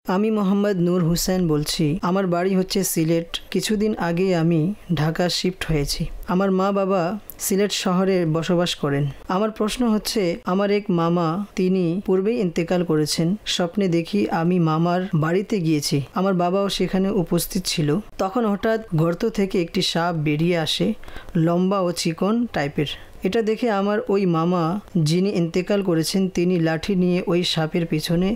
আমি মোহাম্মদ নূর হুসেন বলছি। আমার বাড়ি হচ্ছে সিলেট। কিছুদিন আগে আমি ঢাকা শিফট হয়েছি। আমার মা বাবা সিলেট শহরে বসবাস করেন। আমার প্রশ্ন হচ্ছে, আমার এক মামা, তিনি পূর্বেই ইন্তেকাল করেছেন। স্বপ্নে দেখি আমি মামার বাড়িতে গিয়েছি, আমার বাবাও সেখানে উপস্থিত ছিল। তখন হঠাৎ গর্ত থেকে একটি সাপ বেরিয়ে আসে, লম্বা ও চিকন টাইপের। এটা দেখে আমার ওই মামা, যিনি ইন্তেকাল করেছেন, তিনি লাঠি নিয়ে ওই সাপের পিছনে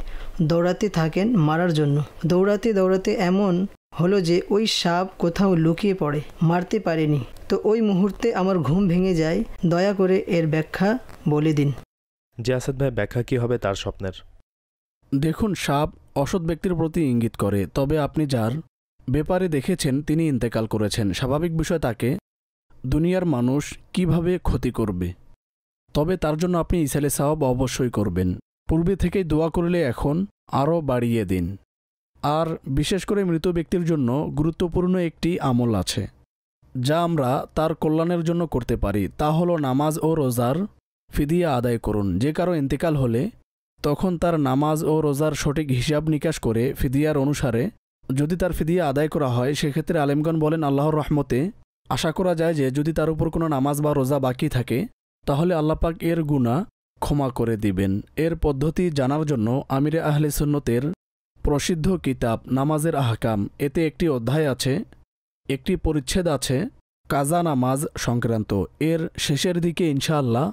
দৌড়াতে থাকেন মারার জন্য। দৌড়াতে দৌড়াতে এমন হলো যে ওই সাপ কোথাও লুকিয়ে পড়ে, মারতে পারেনি। তো ওই মুহূর্তে আমার ঘুম ভেঙে যায়। দয়া করে এর ব্যাখ্যা বলে দিন। জি আসাদ ভাই, ব্যাখ্যা কী হবে তার স্বপ্নের? দেখুন, সাপ অসৎ ব্যক্তির প্রতি ইঙ্গিত করে। তবে আপনি যার ব্যাপারে দেখেছেন তিনি ইন্তেকাল করেছেন, স্বাভাবিক বিষয় তাকে দুনিয়ার মানুষ কিভাবে ক্ষতি করবে তবে তার জন্য আপনি ইসালে সাওয়াব অবশ্যই করবেন। পূর্বে থেকেই দোয়া করলে এখন আরও বাড়িয়ে দিন। আর বিশেষ করে মৃত ব্যক্তির জন্য গুরুত্বপূর্ণ একটি আমল আছে যা আমরা তার কল্যাণের জন্য করতে পারি, তা হলো নামাজ ও রোজার ফিদিয়া আদায় করুন। যে কারো ইন্তেকাল হলে তখন তার নামাজ ও রোজার সঠিক হিসাব নিকাশ করে ফিদিয়ার অনুসারে যদি তার ফিদিয়া আদায় করা হয়, সেক্ষেত্রে আলেমগণ বলেন আল্লাহর রহমতে আশা করা যায় যে যদি তার উপর কোনো নামাজ বা রোজা বাকি থাকে তাহলে আল্লাহ পাক এর গুনাহ ক্ষমা করে দিবেন। এর পদ্ধতি জানার জন্য আমিরে আহলে সুন্নতের প্রসিদ্ধ কিতাব নামাজের আহকাম, এতে একটি অধ্যায় আছে, একটি পরিচ্ছেদ আছে কাজা নামাজ সংক্রান্ত। এর শেষের দিকে ইনশাআল্লাহ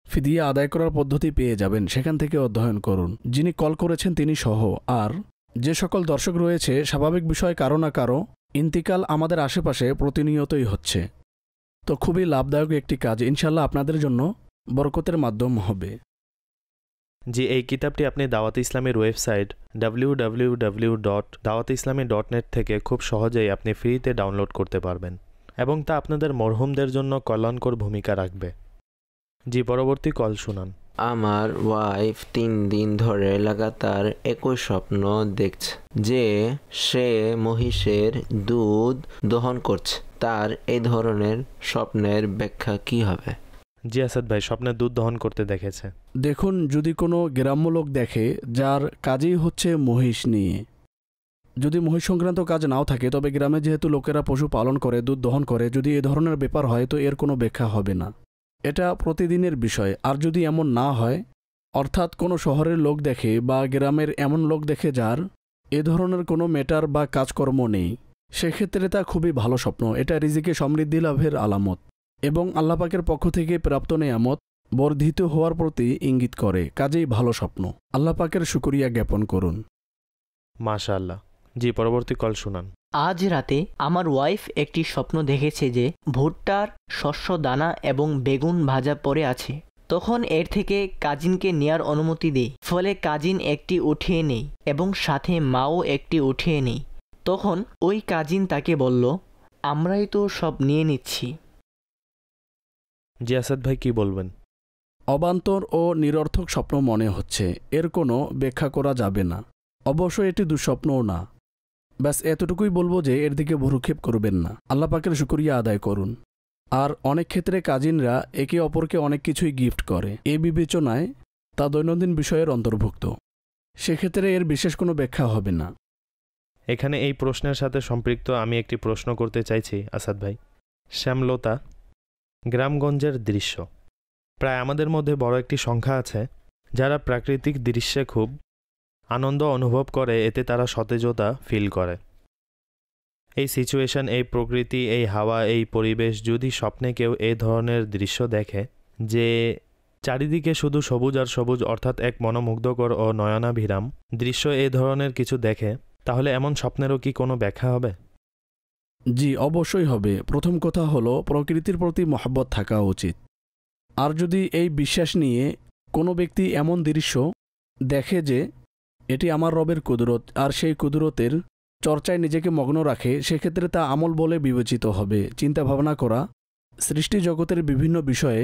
ফিদিয়া আদায় করার পদ্ধতি পেয়ে যাবেন, সেখান থেকে অধ্যয়ন করুন। যিনি কল করেছেন তিনি সহ আর যে সকল দর্শক রয়েছে, স্বাভাবিক বিষয় কারো না কারো ইন্তিকাল আমাদের আশেপাশে প্রতিনিয়তই হচ্ছে। তো খুবই লাভদায়ক একটি কাজ, ইনশাআল্লাহ আপনাদের জন্য বরকতের মাধ্যম হবে। জি, এই কিতাবটি আপনি দাওয়াত ইসলামের ওয়েবসাইট www.dawatislami.net থেকে খুব সহজেই আপনি ফ্রিতে ডাউনলোড করতে পারবেন এবং তা আপনাদের মরহুমদের জন্য কল্যাণকর ভূমিকা রাখবে। জি, পরবর্তী কল শুনান। আমার ওয়াইফ 3 দিন ধরে লাগাতার একই স্বপ্ন দেখছে যে সে মহিষের দুধ দহন করছে। তার এই ধরনের স্বপ্নের ব্যাখ্যা কি হবে? জি আসাদ ভাই, স্বপ্নে দুধ দহন করতে দেখেছে। দেখুন, যদি কোনো গ্রাম্য লোক দেখে যার কাজই হচ্ছে মহিষ নিয়ে, যদি মহিষ সংক্রান্ত কাজ নাও থাকে, তবে গ্রামে যেহেতু লোকেরা পশু পালন করে, দুধ দহন করে, যদি এ ধরনের ব্যাপার হয় তো এর কোনো ব্যাখ্যা হবে না, এটা প্রতিদিনের বিষয়। আর যদি এমন না হয়, অর্থাৎ কোনো শহরের লোক দেখে বা গ্রামের এমন লোক দেখে যার এ ধরনের কোনো ম্যাটার বা কাজকর্ম নেই, সেক্ষেত্রে তা খুবই ভালো স্বপ্ন। এটা রিজিকে সমৃদ্ধি লাভের আলামত এবং আল্লাহ পাকের পক্ষ থেকে প্রাপ্ত নেয়ামত বর্ধিত হওয়ার প্রতি ইঙ্গিত করে। কাজেই ভালো স্বপ্ন। আল্লাহ পাকের শুকরিয়া জ্ঞাপন করুন। মাশাআল্লাহ। জি, পরবর্তী কল শুনান। আজ রাতে আমার ওয়াইফ একটি স্বপ্ন দেখেছে যে ভুট্টার শস্য দানা এবং বেগুন ভাজা পড়ে আছে। তখন এর থেকে কাজিনকে নেয়ার অনুমতি দেই। ফলে কাজিন একটি উঠিয়ে নেই এবং সাথে মাও একটি উঠিয়ে নেই। তখন ওই কাজিন তাকে বলল, আমরাই তো সব নিয়ে নিচ্ছি। জি আসাদ ভাই, কি বলবেন? অবান্তর ও নিরর্থক স্বপ্ন মনে হচ্ছে, এর কোনো ব্যাখ্যা করা যাবে না। অবশ্য এটি দুঃস্বপ্নও না। ব্যাস এতটুকুই বলবো যে এর দিকে ভ্রুক্ষেপ করবেন না, আল্লাহ পাকের শুকরিয়া আদায় করুন। আর অনেক ক্ষেত্রে কাজিনরা একে অপরকে অনেক কিছুই গিফট করে, এ বিবেচনায় তা দৈনন্দিন বিষয়ের অন্তর্ভুক্ত, সেক্ষেত্রে এর বিশেষ কোনো ব্যাখ্যা হবে না। এখানে এই প্রশ্নের সাথে সম্পৃক্ত আমি একটি প্রশ্ন করতে চাইছি আসাদ ভাই। শ্যামলতা, গ্রামগঞ্জের দৃশ্য। প্রায় আমাদের মধ্যে বড় একটি সংখ্যা আছে যারা প্রাকৃতিক দৃশ্যে খুব আনন্দ অনুভব করে, এতে তারা সতেজতা ফিল করে। এই সিচুয়েশন, এই প্রকৃতি, এই হাওয়া, এই পরিবেশ, যদি স্বপ্নে কেউ এই ধরনের দৃশ্য দেখে যে চারিদিকে শুধু সবুজ আর সবুজ, অর্থাৎ এক মনোমুগ্ধকর ও নয়নাভিরাম দৃশ্য, এই ধরনের কিছু দেখে, তাহলে এমন স্বপ্নেরও কি কোনো ব্যাখ্যা হবে? জি, অবশ্যই হবে। প্রথম কথা হলো প্রকৃতির প্রতি মহব্বত থাকা উচিত। আর যদি এই বিশ্বাস নিয়ে কোনো ব্যক্তি এমন দৃশ্য দেখে যে এটি আমার রবের কুদরত আর সেই কুদরতের চর্চায় নিজেকে মগ্ন রাখে, সেক্ষেত্রে তা আমল বলে বিবেচিত হবে। চিন্তা ভাবনা করা সৃষ্টি জগতের বিভিন্ন বিষয়ে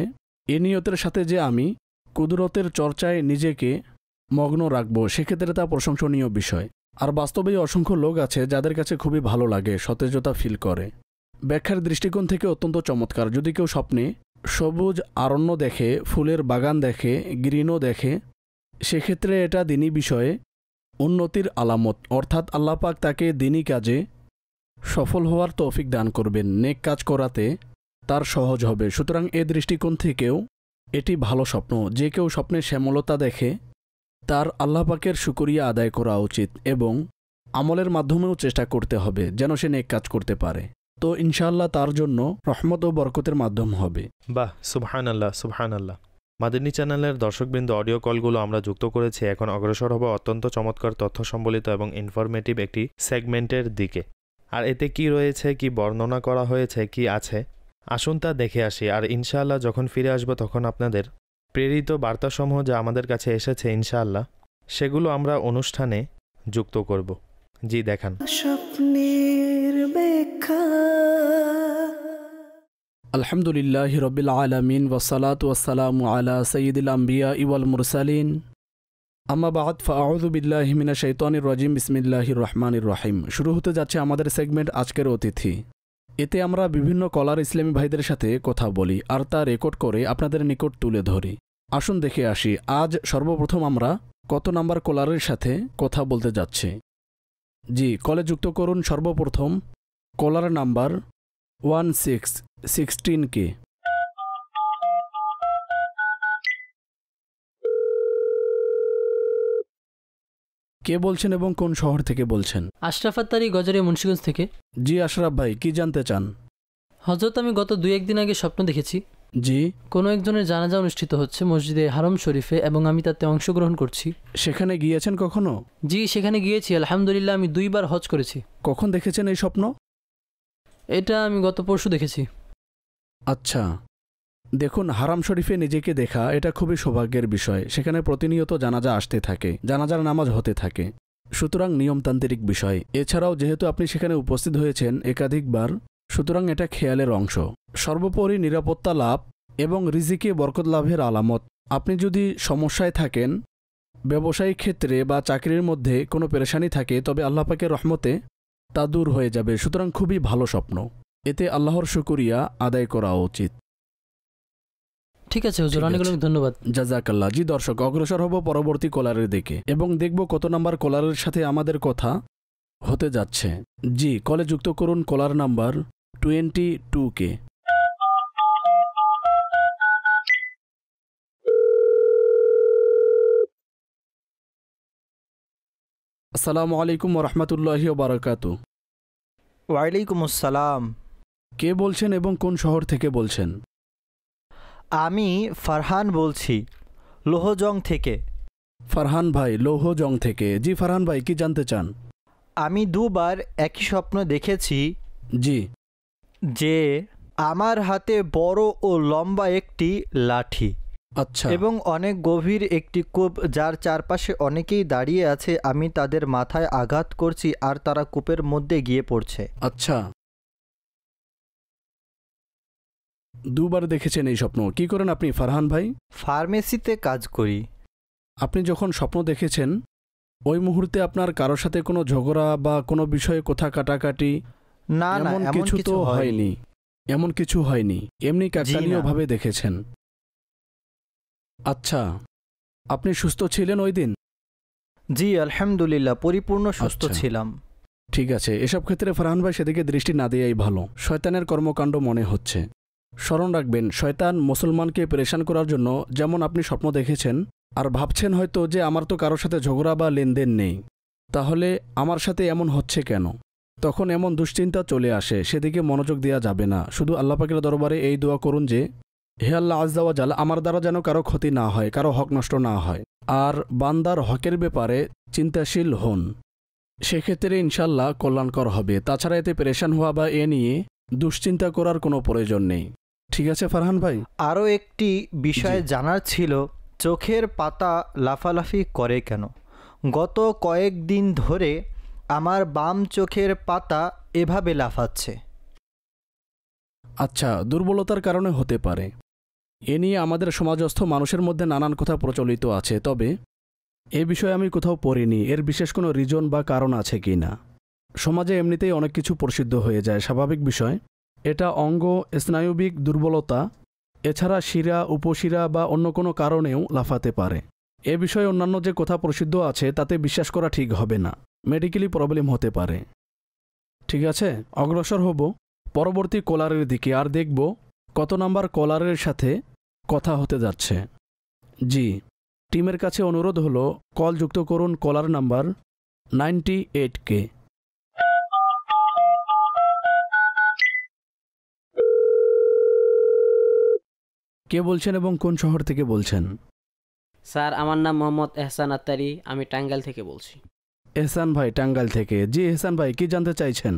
এ নিয়তের সাথে যে আমি কুদরতের চর্চায় নিজেকে মগ্ন রাখব, সেক্ষেত্রে তা প্রশংসনীয় বিষয়। আর বাস্তবেই অসংখ্য লোক আছে যাদের কাছে খুবই ভালো লাগে, সতেজতা ফিল করে। ব্যাখ্যার দৃষ্টিকোণ থেকে অত্যন্ত চমৎকার। যদি কেউ স্বপ্নে সবুজ অরণ্য দেখে, ফুলের বাগান দেখে, গ্রিনও দেখে, সেক্ষেত্রে এটা দিনী বিষয়ে উন্নতির আলামত, অর্থাৎ আল্লাহ পাক তাকে দিনী কাজে সফল হওয়ার তৌফিক দান করবেন, নেক কাজ করাতে তার সহজ হবে। সুতরাং এ দৃষ্টিকোণ থেকেও এটি ভালো স্বপ্ন। যে কেউ স্বপ্নে শ্যামলতা দেখে তার আল্লাহ পাকের শুকরিয়া আদায় করা উচিত এবং আমলের মাধ্যমেও চেষ্টা করতে হবে যেন সে নেক কাজ করতে পারে। তো ইনশাআল্লাহ তার জন্য রহমত ও বরকতের মাধ্যম হবে। বাহ, সুবহানাল্লাহ, সুবহানাল্লাহ। মাদানী চ্যানেলের দর্শকবৃন্দ, অডিও কলগুলো আমরা যুক্ত করেছি। এখন অগ্রসর হব অত্যন্ত চমৎকার তথ্য সম্বলিত এবং ইনফরমেটিভ একটি সেগমেন্টের দিকে। আর এতে কি রয়েছে, কি বর্ণনা করা হয়েছে, কি আছে, আসুন তা দেখে আসি। আর ইনশাআল্লাহ যখন ফিরে আসবো তখন আপনাদের প্রেরিত বার্তাসমূহ যা আমাদের কাছে এসেছে ইনশাআল্লাহ সেগুলো আমরা অনুষ্ঠানে যুক্ত করব। জি, দেখান। স্বপ্নের ব্যাখ্যা। আলহামদুলিল্লাহি রব্বিল আলামিন ওয়াসসালাতু ওয়াসসালামু আলা সাইয়্যিদিল আমবিয়া ওয়াল মুরসালিন আম্মা বাদ ফাআউযু বিল্লাহি মিনাশ শাইতানির রাজিম বিসমিল্লাহির রহমানির রহিম। শুরু হতে যাচ্ছে আমাদের সেগমেন্ট আজকের অতিথি। এতে আমরা বিভিন্ন কলার ইসলামী ভাইদের সাথে কথা বলি আর তা রেকর্ড করে আপনাদের নিকট তুলে ধরি। আসুন দেখে আসি আজ সর্বপ্রথম আমরা কত নাম্বার কলারের সাথে কথা বলতে যাচ্ছি। জি, কলে যুক্ত করুন সর্বপ্রথম কলার নাম্বার 1616K। কে বলছেন এবং কোন শহর থেকে বলছেন? আশরাফ আত্তারি, গজারিয়া, মুন্সিগঞ্জ থেকে। জি আশরাফ ভাই, কি জানতে চান? হযরত, আমি গত 2-1 দিন আগে স্বপ্ন দেখেছি জি। কোনো একজনের জানাজা অনুষ্ঠিত হচ্ছে মসজিদে হারম শরীফে এবং আমি তাতে অংশগ্রহণ করছি। সেখানে গিয়েছেন কখনো? জি, সেখানে গিয়েছি আলহামদুলিল্লাহ। আমি 2 বার হজ করেছি। কখন দেখেছেন এই স্বপ্ন? এটা আমি গত পরশু দেখেছি। আচ্ছা, দেখুন, হারাম শরীফে নিজেকে দেখা এটা খুবই সৌভাগ্যের বিষয়। সেখানে প্রতিনিয়ত জানাজা আসতে থাকে, জানাজার নামাজ হতে থাকে, সুতরাং নিয়মতান্ত্রিক বিষয়। এছাড়াও যেহেতু আপনি সেখানে উপস্থিত হয়েছেন একাধিকবার, সুতরাং এটা খেয়ালের অংশ। সর্বোপরি নিরাপত্তা লাভ এবং রিজিকে বরকত লাভের আলামত। আপনি যদি সমস্যায় থাকেন, ব্যবসায়িক ক্ষেত্রে বা চাকরির মধ্যে কোনো পেরেশানি থাকে, তবে আল্লাহ পাকের রহমতে তা দূর হয়ে যাবে। সুতরাং খুবই ভালো স্বপ্ন, এতে আল্লাহর শুকরিয়া আদায় করা উচিত। ঠিক আছে হুজুর, অনেক অনেক ধন্যবাদ। জাযাকাল্লাহ। জি দর্শক, অগ্রসর হব পরবর্তী কলারের দিকে এবং দেখব কত নাম্বার কলারের সাথে আমাদের কথা হতে যাচ্ছে। জি, কলে যুক্ত করুন কলার নাম্বার 22K। আসসালামু আলাইকুম ওয়া রাহমাতুল্লাহি ওয়া বারাকাতুহু। ওয়ালাইকুম আসসালাম। কে বলছেন এবং কোন শহর থেকে বলছেন? আমি ফারহান বলছি, লোহজং থেকে। ফারহান ভাই, লৌহজং থেকে। জি ফারহান ভাই, কি জানতে চান? আমি 2 বার একই স্বপ্ন দেখেছি জি। যে আমার হাতে বড় ও লম্বা একটি লাঠি আচ্ছা। এবং অনেক গভীর একটি কূপ, যার চারপাশে অনেকেই দাঁড়িয়ে আছে। আমি তাদের মাথায় আঘাত করছি আর তারা কূপের মধ্যে গিয়ে পড়ছে। আচ্ছা, 2 বার দেখেছেন এই স্বপ্ন। কি করেন আপনি ফারহান ভাই? ফার্মেসিতে কাজ করি। আপনি যখন স্বপ্ন দেখেছেন ওই মুহূর্তে আপনার কারোর সাথে কোনো ঝগড়া বা কোনো বিষয়ে কথা কাটাকাটি না না, এমন এমন কিছু তো কিছু হয়নি। এমন কিছু হয়নি, এমনি কাকতালীয়ভাবে দেখেছেন। আচ্ছা, আপনি সুস্থ ছিলেন ওই দিন? জি আলহামদুলিল্লাহ, পরিপূর্ণ সুস্থ আচ্ছা। ছিলাম। ঠিক আছে, এসব ক্ষেত্রে ফারহান ভাই সেদিকে দৃষ্টি না দেয়াই ভালো। শয়তানের কর্মকাণ্ড মনে হচ্ছে। স্মরণ রাখবেন, শয়তান মুসলমানকে পেরেশান করার জন্য যেমন আপনি স্বপ্ন দেখেছেন আর ভাবছেন হয়তো যে আমার তো কারোর সাথে ঝগড়া বা লেনদেন নেই, তাহলে আমার সাথে এমন হচ্ছে কেন, তখন এমন দুশ্চিন্তা চলে আসে। সেদিকে মনোযোগ দেওয়া যাবে না। শুধু আল্লাহ পাকের দরবারে এই দোয়া করুন যে হে আল্লাহ আজ্জা ওয়া জাল, আমার দ্বারা যেন কারো ক্ষতি না হয়, কারো হক নষ্ট না হয়, আর বান্দার হকের ব্যাপারে চিন্তাশীল হন। সেক্ষেত্রে ইনশাল্লাহ কল্যাণকর হবে। তাছাড়া এতে পেরেশান হওয়া বা এ নিয়ে দুশ্চিন্তা করার কোনো প্রয়োজন নেই। ঠিক আছে ফারহান ভাই? আরও একটি বিষয় জানার ছিল, চোখের পাতা লাফালাফি করে কেন? গত কয়েকদিন ধরে আমার বাম চোখের পাতা এভাবে লাফাচ্ছে। আচ্ছা, দুর্বলতার কারণে হতে পারে। এ নিয়ে আমাদের সমাজস্থ মানুষের মধ্যে নানান কথা প্রচলিত আছে, তবে এ বিষয়ে আমি কোথাও পড়িনি এর বিশেষ কোনো রিজন বা কারণ আছে কি না। সমাজে এমনিতেই অনেক কিছু প্রসিদ্ধ হয়ে যায়, স্বাভাবিক বিষয়। এটা অঙ্গ স্নায়ুবিক দুর্বলতা, এছাড়া শিরা, উপশিরা বা অন্য কোনো কারণেও লাফাতে পারে। এ বিষয়ে অন্যান্য যে কথা প্রসিদ্ধ আছে তাতে বিশ্বাস করা ঠিক হবে না, মেডিকেলি প্রবলেম হতে পারে। ঠিক আছে, অগ্রসর হব পরবর্তী কলারের দিকে আর দেখব কত নাম্বার কলারের সাথে কথা হতে যাচ্ছে। জি, টিমের কাছে অনুরোধ হলো কল যুক্ত করুন কলার নাম্বার 98K। কে বলছেন এবং কোন শহর থেকে বলছেন? স্যার, আমার নাম মোহাম্মদ এহসান আত্তারি, আমি টাঙ্গাইল থেকে বলছি। এহসান ভাই টাঙ্গাইল থেকে। জি এহসান ভাই, কি জানতে চাইছেন?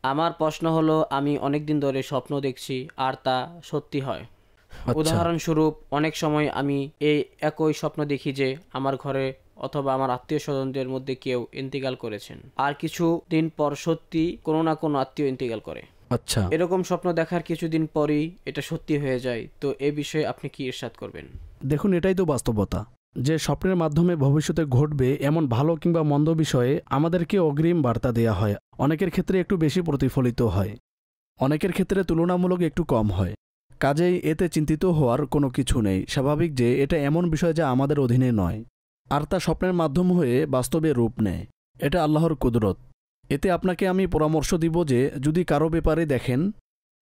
আমার প্রশ্ন হলো, আমি অনেক দিন ধরে স্বপ্ন দেখছি আর তা সত্যি হয়। উদাহরণস্বরূপ, অনেক সময় আমি এই একই স্বপ্ন দেখি যে আমার ঘরে অথবা আমার আত্মীয় স্বজনদের মধ্যে কেউ ইন্তেকাল করেছেন, আর কিছু দিন পর সত্যি কোনো না কোনো আত্মীয় ইন্তেকাল করে। আচ্ছা, এরকম স্বপ্ন দেখার কিছুদিন পরেই এটা সত্যি হয়ে যায়, তো এ বিষয়ে আপনি কি ইরশাদ করবেন? দেখুন এটাই তো বাস্তবতা, যে স্বপ্নের মাধ্যমে ভবিষ্যতে ঘটবে এমন ভালো কিংবা মন্দ বিষয়ে আমাদেরকে অগ্রিম বার্তা দেয়া হয়। অনেকের ক্ষেত্রে একটু বেশি প্রতিফলিত হয়, অনেকের ক্ষেত্রে তুলনামূলক একটু কম হয়। কাজেই এতে চিন্তিত হওয়ার কোনো কিছু নেই। স্বাভাবিক যে এটা এমন বিষয় যা আমাদের অধীনে নয়, আর তা স্বপ্নের মাধ্যম হয়ে বাস্তবে রূপ নেয়। এটা আল্লাহর কুদরত। এতে আপনাকে আমি পরামর্শ দিব যে যদি কারো ব্যাপারে দেখেন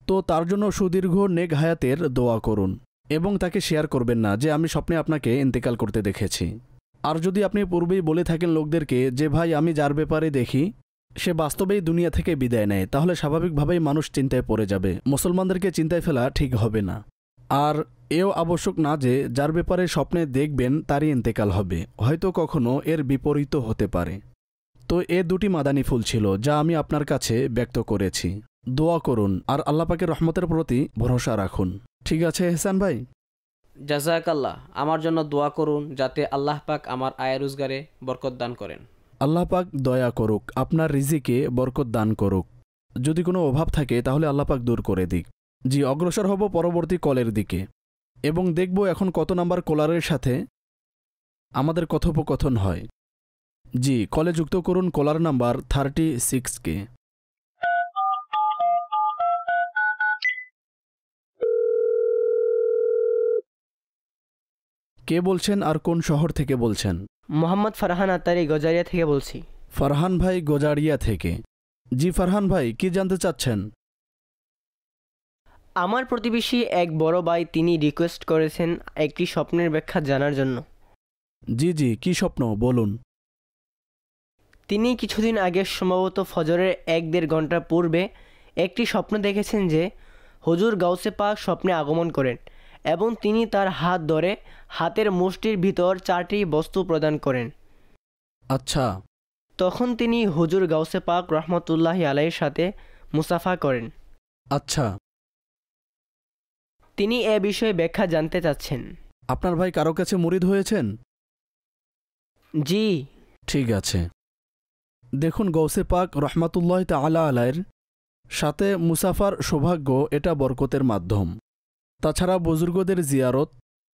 তো তার জন্য সুদীর্ঘ নেক হায়াতের দোয়া করুন এবং তাকে শেয়ার করবেন না যে আমি স্বপ্নে আপনাকে ইন্তেকাল করতে দেখেছি। আর যদি আপনি পূর্বেই বলে থাকেন লোকদেরকে যে ভাই আমি যার ব্যাপারে দেখি সে বাস্তবেই দুনিয়া থেকে বিদায় নেয়, তাহলে স্বাভাবিকভাবেই মানুষ চিন্তায় পড়ে যাবে। মুসলমানদেরকে চিন্তায় ফেলা ঠিক হবে না। আর এও আবশ্যক না যে যার ব্যাপারে স্বপ্নে দেখবেন তারই ইন্তেকাল হবে, হয়তো কখনো এর বিপরীত হতে পারে। তো এ দুটি মাদানী ফুল ছিল যা আমি আপনার কাছে ব্যক্ত করেছি। দোয়া করুন আর আল্লাহ পাকের রহমতের প্রতি ভরসা রাখুন। ঠিক আছে এহসান ভাই? জাযাকাল্লাহ। আমার জন্য দোয়া করুন যাতে আল্লাহ পাক আমার আয় রোজগারে বরকত দান করেন। আল্লাহ পাক দয়া করুক, আপনার রিজিকে বরকত দান করুক। যদি কোনো অভাব থাকে তাহলে আল্লাহ পাক দূর করে দিক। জি, অগ্রসর হব পরবর্তী কলের দিকে এবং দেখব এখন কত নাম্বার কলারের সাথে আমাদের কথোপকথন হয়। জি, কলে যুক্ত করুন কলার নাম্বার 36কে। কে বলছেন আর কোন শহর থেকে বলছেন? মোহাম্মদ ফারহান আত্তারি গজারিয়া থেকে বলছি। ফারহান ভাই গোজারিয়া থেকে। জি ফারহান ভাই, কি জানতে চাচ্ছেন? আমার প্রতিবেশী এক বড় ভাই, তিনি রিকোয়েস্ট করেছেন একটি স্বপ্নের ব্যাখ্যা জানার জন্য। জি জি, কি স্বপ্ন বলুন। তিনি কিছুদিন আগে সম্ভবত ফজরের 1-1.5 ঘন্টা পূর্বে একটি স্বপ্ন দেখেছেন যে হুজুর গাউসে পাক স্বপ্নে আগমন করেন এবং তিনি তার হাত ধরে হাতের মুষ্টির ভিতর 4টি বস্তু প্রদান করেন। আচ্ছা। তখন তিনি হুজুর গাউসে পাক রহমতুল্লাহি আলাইহির সাথে মুসাফা করেন। আচ্ছা। তিনি এ বিষয়ে ব্যাখ্যা জানতে চাচ্ছেন। আপনার ভাই কারো কাছে মুরিদ হয়েছেন? জি। ঠিক আছে। দেখুন, গৌসে পাক রহমাতুল্লাহ তাআলা আলাইহির সাথে মুসাফার সৌভাগ্য এটা বরকতের মাধ্যম। তাছাড়া বুজুর্গদের জিয়ারত,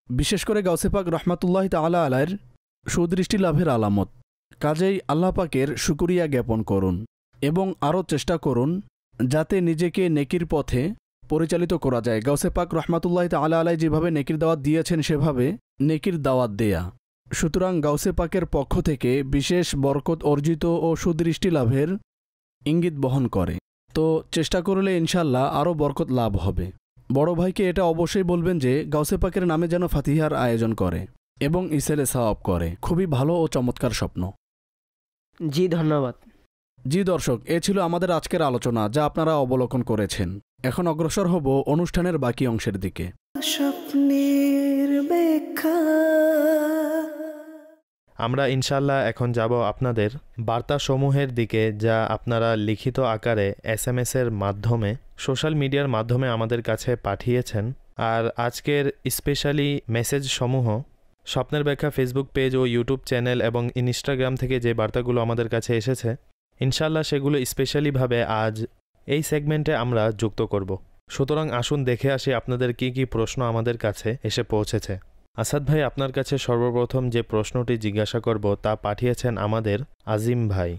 বিশেষ করে গৌসে পাক রহমাতুল্লাহ তাআলা আলাইহির সুদৃষ্টি লাভের আলামত। কাজেই আল্লাহ পাকের শুকরিয়া জ্ঞাপন করুন এবং আরও চেষ্টা করুন যাতে নিজেকে নেকির পথে পরিচালিত করা যায়। গৌসে পাক রহমাতুল্লাহ তাআলা আলাইহি যেভাবে নেকির দাওয়াত দিয়েছেন সেভাবে নেকির দাওয়াত দেয়া। সুতরাং গাউসে পাকের পক্ষ থেকে বিশেষ বরকত অর্জিত ও সুদৃষ্টি লাভের ইঙ্গিত বহন করে। তো চেষ্টা করলে ইনশাল্লাহ আরও বরকত লাভ হবে। বড় ভাইকে এটা অবশ্যই বলবেন যে গাউসে পাকের নামে যেন ফাতিহার আয়োজন করে এবং ইসেলে সাওয়াব করে। খুবই ভালো ও চমৎকার স্বপ্ন। জি ধন্যবাদ। জি দর্শক, এ ছিল আমাদের আজকের আলোচনা যা আপনারা অবলোকন করেছেন। এখন অগ্রসর হব অনুষ্ঠানের বাকি অংশের দিকে। স্বপ্নের ব্যাখ্যা। আমরা ইনশাল্লাহ এখন যাব আপনাদের বার্তাসমূহের দিকে যা আপনারা লিখিত আকারে SMS-এর মাধ্যমে, সোশ্যাল মিডিয়ার মাধ্যমে আমাদের কাছে পাঠিয়েছেন। আর আজকের স্পেশালি মেসেজ সমূহ স্বপ্নের ব্যাখ্যা ফেসবুক পেজ ও ইউটিউব চ্যানেল এবং ইনস্টাগ্রাম থেকে যে বার্তাগুলো আমাদের কাছে এসেছে, ইনশাল্লাহ সেগুলো স্পেশালিভাবে আজ এই সেগমেন্টে আমরা যুক্ত করব। সুতরাং আসুন দেখে আসি আপনাদের কি কি প্রশ্ন আমাদের কাছে এসে পৌঁছেছে। আসাদ ভাই, আপনার কাছে সর্বপ্রথম যে প্রশ্নটি জিজ্ঞাসা করব তা পাঠিয়েছেন আমাদের আজিম ভাই।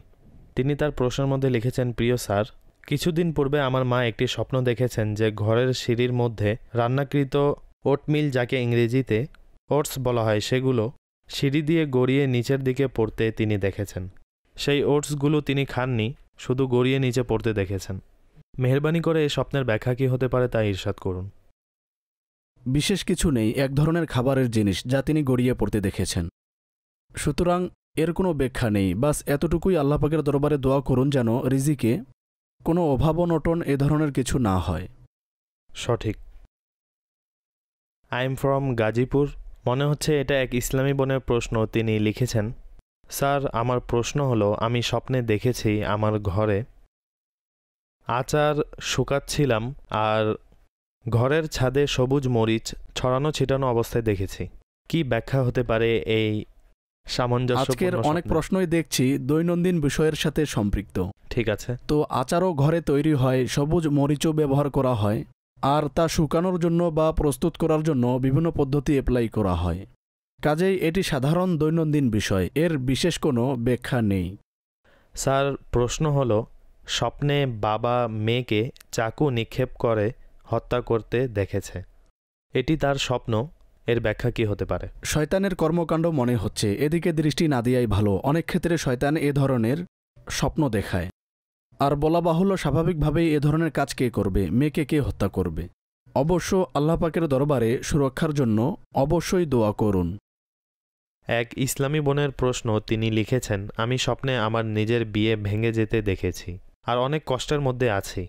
তিনি তার প্রশ্নের মধ্যে লিখেছেন, প্রিয় স্যার, কিছুদিন পূর্বে আমার মা একটি স্বপ্ন দেখেছেন যে ঘরের সিঁড়ির মধ্যে রান্নাকৃত ওটমিল, যাকে ইংরেজিতে ওটস বলা হয়, সেগুলো সিঁড়ি দিয়ে গড়িয়ে নিচের দিকে পড়তে তিনি দেখেছেন। সেই ওটসগুলো তিনি খাননি, শুধু গড়িয়ে নিচে পড়তে দেখেছেন। মেহেরবানি করে এই স্বপ্নের ব্যাখ্যা কী হতে পারে তা ইরশাদ করুন। বিশেষ কিছু নেই, এক ধরনের খাবারের জিনিস যা তিনি গড়িয়ে পড়তে দেখেছেন। সুতরাং এর কোনো ব্যাখ্যা নেই, বাস এতটুকুই আল্লাহ পাকের দরবারে দোয়া করুন যেন রিজিকে কোনো অভাব অনটন এ ধরনের কিছু না হয়। সঠিক। I am from Gazipur. মনে হচ্ছে এটা এক ইসলামী বোনের প্রশ্ন। তিনি লিখেছেন, স্যার, আমার প্রশ্ন হলো, আমি স্বপ্নে দেখেছি আমার ঘরে আচার শুকাচ্ছিলাম আর ঘরের ছাদে সবুজ মরিচ ছড়ানো ছিটানো অবস্থায় দেখেছি। কি ব্যাখ্যা হতে পারে এই সামঞ্জস্যপূর্ণ আজকের অনেক স্বপ্নে। প্রশ্নই দেখছি দৈনন্দিন বিষয়ের সাথে সম্পৃক্ত। ঠিক আছে। তো আচারও ঘরে তৈরি হয়, সবুজ মরিচও ব্যবহার করা হয়, আর তা শুকানোর জন্য বা প্রস্তুত করার জন্য বিভিন্ন পদ্ধতি অ্যাপ্লাই করা হয়। কাজেই এটি সাধারণ দৈনন্দিন বিষয়, এর বিশেষ কোনো ব্যাখ্যা নেই। স্যার, প্রশ্ন হলো, স্বপ্নে বাবা মেয়েকে চাকু নিক্ষেপ করে হত্যা করতে দেখেছে। এটি তার স্বপ্ন, এর ব্যাখ্যা কি হতে পারে? শয়তানের কর্মকাণ্ড মনে হচ্ছে, এদিকে দৃষ্টি না দেওয়াই ভালো। অনেক ক্ষেত্রে শয়তান এ ধরনের স্বপ্ন দেখায়। আর বলা বাহুল্য, স্বাভাবিকভাবেই এ ধরনের কাজ কে করবে? মেয়েকে কে হত্যা করবে? অবশ্য আল্লাহ পাকের দরবারে সুরক্ষার জন্য অবশ্যই দোয়া করুন। এক ইসলামী বোনের প্রশ্ন, তিনি লিখেছেন, আমি স্বপ্নে আমার নিজের বিয়ে ভেঙে যেতে দেখেছি আর অনেক কষ্টের মধ্যে আছি।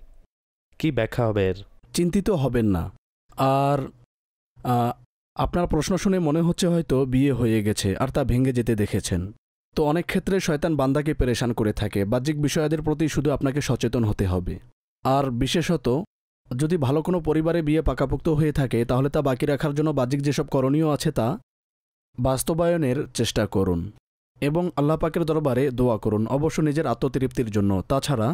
কি ব্যাখ্যা হবে এর? চিন্তিত হবেন না। আর আপনার প্রশ্ন শুনে মনে হচ্ছে হয়তো বিয়ে হয়ে গেছে আর তা ভেঙে যেতে দেখেছেন। তো অনেক ক্ষেত্রে শয়তান বান্দাকে পেরেশান করে থাকে। বাহ্যিক বিষয়াদের প্রতি শুধু আপনাকে সচেতন হতে হবে। আর বিশেষত যদি ভালো কোনো পরিবারে বিয়ে পাকাপোক্ত হয়ে থাকে, তাহলে তা বাকি রাখার জন্য বাহ্যিক যেসব করণীয় আছে তা বাস্তবায়নের চেষ্টা করুন এবং আল্লাহ পাকের দরবারে দোয়া করুন, অবশ্য নিজের আত্মতৃপ্তির জন্য। তাছাড়া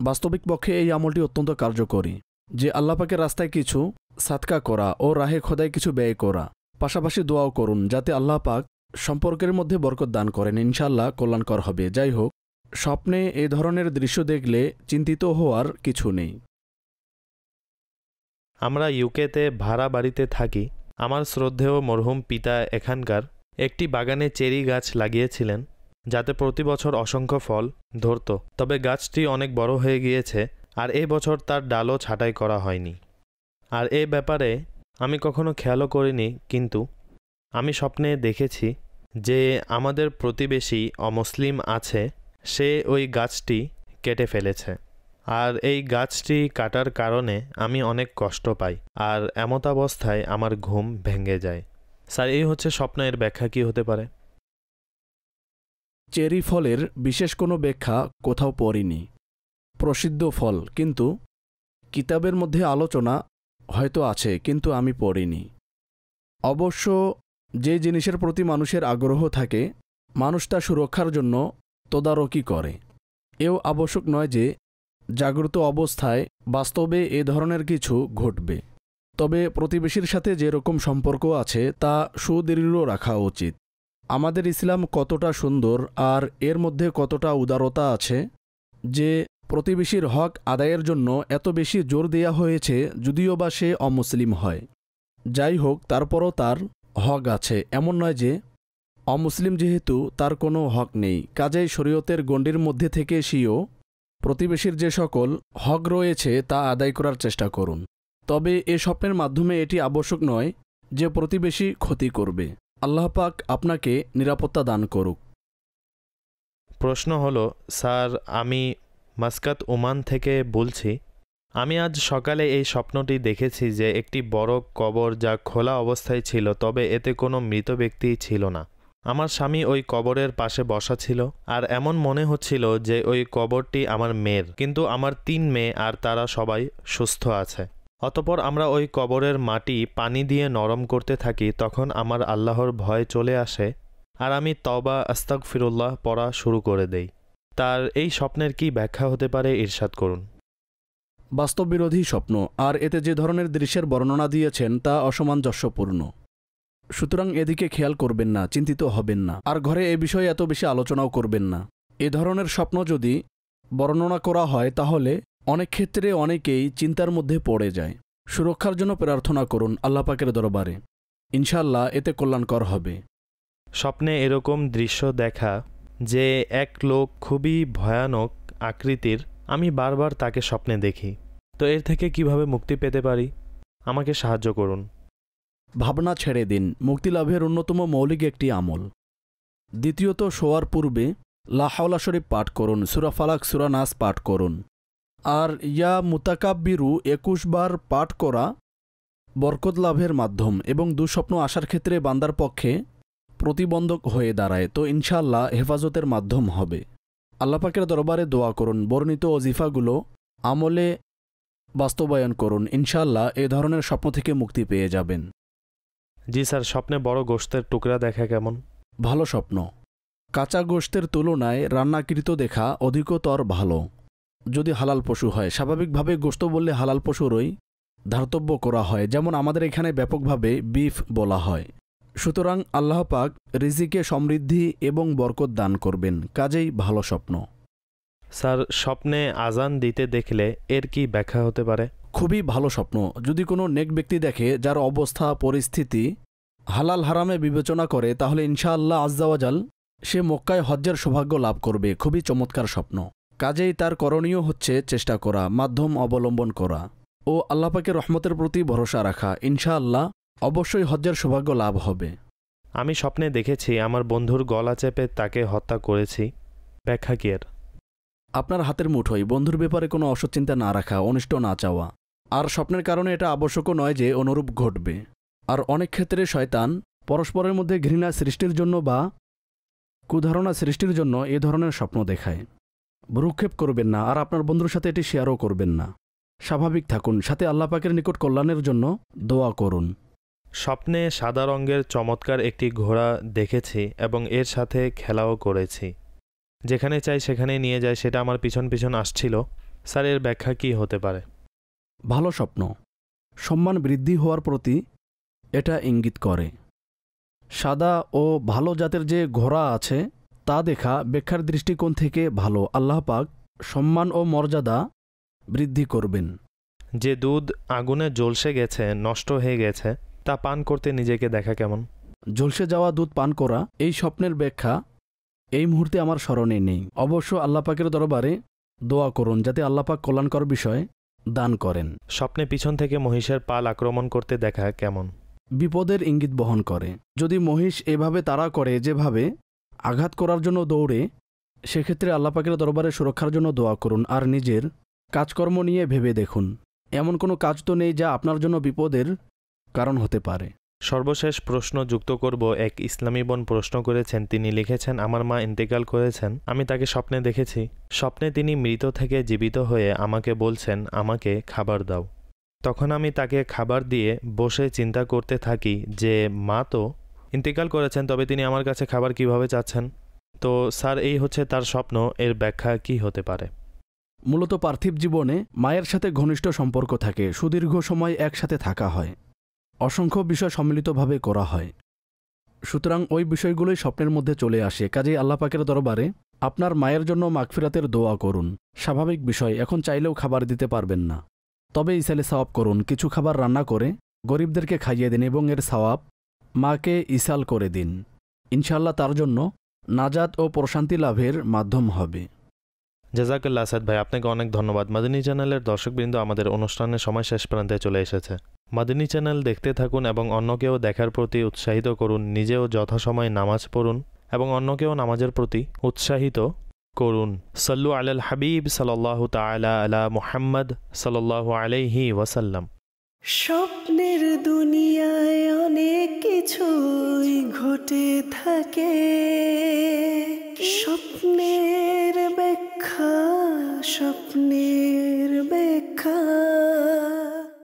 বাস্তবিক পক্ষে এই আমলটি অত্যন্ত কার্যকরী, যে আল্লাহ পাকের রাস্তায় কিছু সাদকা করা ও রাহে খোদায় কিছু ব্যয় করা। পাশাপাশি দোয়াও করুন যাতে আল্লাহ পাক সম্পর্কের মধ্যে বরকত দান করেন। ইনশাআল্লাহ কল্যাণকর হবে। যাই হোক, স্বপ্নে এই ধরনের দৃশ্য দেখলে চিন্তিত হওয়ার কিছু নেই। আমরা ইউকেতে ভাড়া বাড়িতে থাকি। আমার শ্রদ্ধেয় মরহুম পিতা এখানকার একটি বাগানে চেরি গাছ লাগিয়েছিলেন, যাতে প্রতি বছর অসংখ্য ফল ধরত। তবে গাছটি অনেক বড় হয়ে গিয়েছে আর এই বছর তার ডালও ছাঁটাই করা হয়নি। আর এই ব্যাপারে আমি কখনো খেয়ালও করিনি, কিন্তু আমি স্বপ্নে দেখেছি যে আমাদের প্রতিবেশী অমুসলিম আছে, সে ওই গাছটি কেটে ফেলেছে। আর এই গাছটি কাটার কারণে আমি অনেক কষ্ট পাই আর এমতাবস্থায় আমার ঘুম ভেঙে যায়। স্যার, এই হচ্ছে স্বপ্ন, এর ব্যাখ্যা কি হতে পারে? চেরি ফলের বিশেষ কোনো ব্যাখ্যা কোথাও পড়িনি। প্রসিদ্ধ ফল, কিন্তু কিতাবের মধ্যে আলোচনা হয়তো আছে, কিন্তু আমি পড়িনি। অবশ্য যে জিনিসের প্রতি মানুষের আগ্রহ থাকে, মানুষ তা সুরক্ষার জন্য তদারকি করে। এও আবশ্যক নয় যে জাগ্রত অবস্থায় বাস্তবে এ ধরনের কিছু ঘটবে। তবে প্রতিবেশীর সাথে যেরকম সম্পর্ক আছে তা সুদৃঢ় রাখা উচিত। আমাদের ইসলাম কতটা সুন্দর আর এর মধ্যে কতটা উদারতা আছে যে প্রতিবেশীর হক আদায়ের জন্য এত বেশি জোর দেয়া হয়েছে, যদিও বা সে অমুসলিম হয়। যাই হোক, তারপরও তার হক আছে। এমন নয় যে অমুসলিম যেহেতু তার কোনো হক নেই। কাজেই শরীয়তের গণ্ডির মধ্যে থেকে সেও প্রতিবেশীর যে সকল হক রয়েছে তা আদায় করার চেষ্টা করুন। তবে এ স্বপ্নের মাধ্যমে এটি আবশ্যক নয় যে প্রতিবেশী ক্ষতি করবে। আল্লাহ পাক আপনাকে নিরাপত্তা দান করুক। প্রশ্ন হলো, স্যার, আমি মাস্কাত ওমান থেকে বলছি। আমি আজ সকালে এই স্বপ্নটি দেখেছি যে একটি বড় কবর যা খোলা অবস্থায় ছিল, তবে এতে কোনো মৃত ব্যক্তি ছিল না। আমার স্বামী ওই কবরের পাশে বসা ছিল আর এমন মনে হচ্ছিল যে ওই কবরটি আমার মেয়ের, কিন্তু আমার 3 মেয়ে আর তারা সবাই সুস্থ আছে। অতপর আমরা ওই কবরের মাটি পানি দিয়ে নরম করতে থাকি। তখন আমার আল্লাহর ভয় চলে আসে আর আমি তওবা আস্তাগফিরুল্লাহ পড়া শুরু করে দেই। তার এই স্বপ্নের কি ব্যাখ্যা হতে পারে, ইরশাদ করুন। বাস্তববিরোধী স্বপ্ন, আর এতে যে ধরনের দৃশ্যের বর্ণনা দিয়েছেন তা অসামঞ্জস্যপূর্ণ। সুতরাং এদিকে খেয়াল করবেন না, চিন্তিত হবেন না, আর ঘরে এ বিষয়ে এত বেশি আলোচনাও করবেন না। এ ধরনের স্বপ্ন যদি বর্ণনা করা হয় তাহলে অনেক ক্ষেত্রে অনেকেই চিন্তার মধ্যে পড়ে যায়। সুরক্ষার জন্য প্রার্থনা করুন আল্লাহ পাকের দরবারে। ইনশাআল্লাহ এতে কল্যাণকর হবে। স্বপ্নে এরকম দৃশ্য দেখা যে এক লোক খুবই ভয়ানক আকৃতির, আমি বারবার তাকে স্বপ্নে দেখি। তো এর থেকে কিভাবে মুক্তি পেতে পারি? আমাকে সাহায্য করুন। ভাবনা ছেড়ে দিন। মুক্তিলাভের অন্যতম মৌলিক একটি আমল। দ্বিতীয়ত, শোয়ার পূর্বে লা হাওলা শরীফ পাঠ করুন, সূরা ফালাক, সূরা নাস পাঠ করুন। আর ইয়া মুতাকাব্বিরু 21 বার পাঠ করা বরকত লাভের মাধ্যম এবং দুঃস্বপ্ন আসার ক্ষেত্রে বান্দার পক্ষে প্রতিবন্ধক হয়ে দাঁড়ায়। তো ইনশাআল্লাহ হেফাজতের মাধ্যম হবে। আল্লাহ পাকের দরবারে দোয়া করুন, বর্ণিত ওজিফাগুলো আমলে বাস্তবায়ন করুন। ইনশাআল্লাহ এ ধরনের স্বপ্ন থেকে মুক্তি পেয়ে যাবেন। জি স্যার, স্বপ্নে বড় গোশতের টুকরা দেখা কেমন? ভালো স্বপ্ন। কাঁচা গোশতের তুলনায় রান্নাকৃত দেখা অধিকতর ভালো যদি হালাল পশু হয়। স্বাভাবিকভাবে গোশত বললে হালাল পশুরই ধার্তব্য করা হয়, যেমন আমাদের এখানে ব্যাপকভাবে বিফ বলা হয়। সুতরাং আল্লাহ পাক রিজিকে সমৃদ্ধি এবং বরকত দান করবেন, কাজেই ভালো স্বপ্ন। স্যার, স্বপ্নে আজান দিতে দেখলে এর কি ব্যাখ্যা হতে পারে? খুবই ভালো স্বপ্ন। যদি কোনো নেক ব্যক্তি দেখে যার অবস্থা পরিস্থিতি হালাল হারামে বিবেচনা করে, তাহলে ইনশাআল্লাহ আজ্জাওয়াজাল সে মক্কায় হজ্জের সৌভাগ্য লাভ করবে। খুবই চমৎকার স্বপ্ন। কাজেই তার করণীয় হচ্ছে চেষ্টা করা, মাধ্যম অবলম্বন করা ও আল্লাহ পাকের রহমতের প্রতি ভরসা রাখা। ইনশাআল্লাহ অবশ্যই হজ্জের সৌভাগ্য লাভ হবে। আমি স্বপ্নে দেখেছি আমার বন্ধুর গলা চেপে তাকে হত্যা করেছি, ব্যাখ্যা কি এর? আপনার হাতের মুঠোয় বন্ধুর ব্যাপারে কোনো অসৎ চিন্তা না রাখা, অনিষ্ট না চাওয়া। আর স্বপ্নের কারণে এটা আবশ্যকও নয় যে অনুরূপ ঘটবে। আর অনেক ক্ষেত্রে শয়তান পরস্পরের মধ্যে ঘৃণা সৃষ্টির জন্য বা কুধারণা সৃষ্টির জন্য এ ধরনের স্বপ্ন দেখায়। ভ্রুক্ষেপ করবেন না, আর আপনার বন্ধুর সাথে এটি শেয়ারও করবেন না। স্বাভাবিক থাকুন, সাথে আল্লাহ পাকের নিকট কল্যাণের জন্য দোয়া করুন। স্বপ্নে সাদা রঙের চমৎকার একটি ঘোড়া দেখেছি এবং এর সাথে খেলাও করেছি। যেখানে চাই সেখানেই নিয়ে যায়, সেটা আমার পিছন পিছন আসছিল। স্যার, এর ব্যাখ্যা কি হতে পারে? ভালো স্বপ্ন, সম্মান বৃদ্ধি হওয়ার প্রতি এটা ইঙ্গিত করে। সাদা ও ভালো জাতের যে ঘোড়া আছে তা দেখা ব্যাখ্যার দৃষ্টিকোণ থেকে ভালো। আল্লাহ পাক সম্মান ও মর্যাদা বৃদ্ধি করবেন। যে দুধ আগুনে জ্বলসে গেছে, নষ্ট হয়ে গেছে, তা পান করতে নিজেকে দেখা কেমন? ঝলসে যাওয়া দুধ পান করা, এই স্বপ্নের ব্যাখ্যা এই মুহূর্তে আমার স্মরণে নেই। অবশ্য আল্লাহ পাকের দরবারে দোয়া করুন যাতে আল্লাহ পাক কল্যাণকর বিষয় দান করেন। স্বপ্নে পিছন থেকে মহিষের পাল আক্রমণ করতে দেখা কেমন? বিপদের ইঙ্গিত বহন করে। যদি মহিষ এভাবে তাড়া করে যেভাবে আঘাত করার জন্য দৌড়ে, সেক্ষেত্রে আল্লাহ পাকের দরবারে সুরক্ষার জন্য দোয়া করুন। আর নিজের কাজকর্ম নিয়ে ভেবে দেখুন, এমন কোনো কাজ তো নেই যা আপনার জন্য বিপদের কারণ হতে পারে। সর্বশেষ প্রশ্ন যুক্ত করব। এক ইসলামী বোন প্রশ্ন করেছেন। তিনি লিখেছেন, আমার মা ইন্তেকাল করেছেন, আমি তাকে স্বপ্নে দেখেছি। স্বপ্নে তিনি মৃত থেকে জীবিত হয়ে আমাকে বলছেন, আমাকে খাবার দাও। তখন আমি তাকে খাবার দিয়ে বসে চিন্তা করতে থাকি যে মা তো ইন্তেকাল করেছেন, তবে তিনি আমার কাছে খাবার কিভাবে চাচ্ছেন? তো স্যার, এই হচ্ছে তার স্বপ্ন, এর ব্যাখ্যা কি হতে পারে? মূলত পার্থিব জীবনে মায়ের সাথে ঘনিষ্ঠ সম্পর্ক থাকে, সুদীর্ঘ সময় একসাথে থাকা হয়, অসংখ্য বিষয় সম্মিলিতভাবে করা হয়। সুতরাং ওই বিষয়গুলোই স্বপ্নের মধ্যে চলে আসে। কাজেই আল্লাহ পাকের দরবারে আপনার মায়ের জন্য মাগফিরাতের দোয়া করুন। স্বাভাবিক বিষয়, এখন চাইলেও খাবার দিতে পারবেন না, তবে ইসালে সওয়াব করুন। কিছু খাবার রান্না করে গরিবদেরকে খাইয়ে দিন এবং এর সওয়াব মাকে ইসাল করে দিন। ইনশাআল্লাহ তার জন্য নাজাত ও প্রশান্তি লাভের মাধ্যম হবে। জাযাকাল্লাহ আসাদ ভাই, আপনাকে অনেক ধন্যবাদ। মাদানী চ্যানেলের দর্শকবৃন্দ, আমাদের অনুষ্ঠানের সময় শেষ প্রান্তে চলে এসেছে। মাদানী চ্যানেল দেখতে থাকুন এবং অন্যকেও দেখার প্রতি উৎসাহিত করুন। নিজেও যথাসময়ে নামাজ পড়ুন এবং অন্যকেও নামাজের প্রতি উৎসাহিত করুন। সাল্লু আলাল হাবিব সাল্লাল্লাহু তাআলা আলা মুহাম্মদ সাল্লাল্লাহু আলাইহি ওয়াসাল্লাম। স্বপ্নের দুনিয়ায় অনেক কিছুই ঘটে থাকে, স্বপ্নে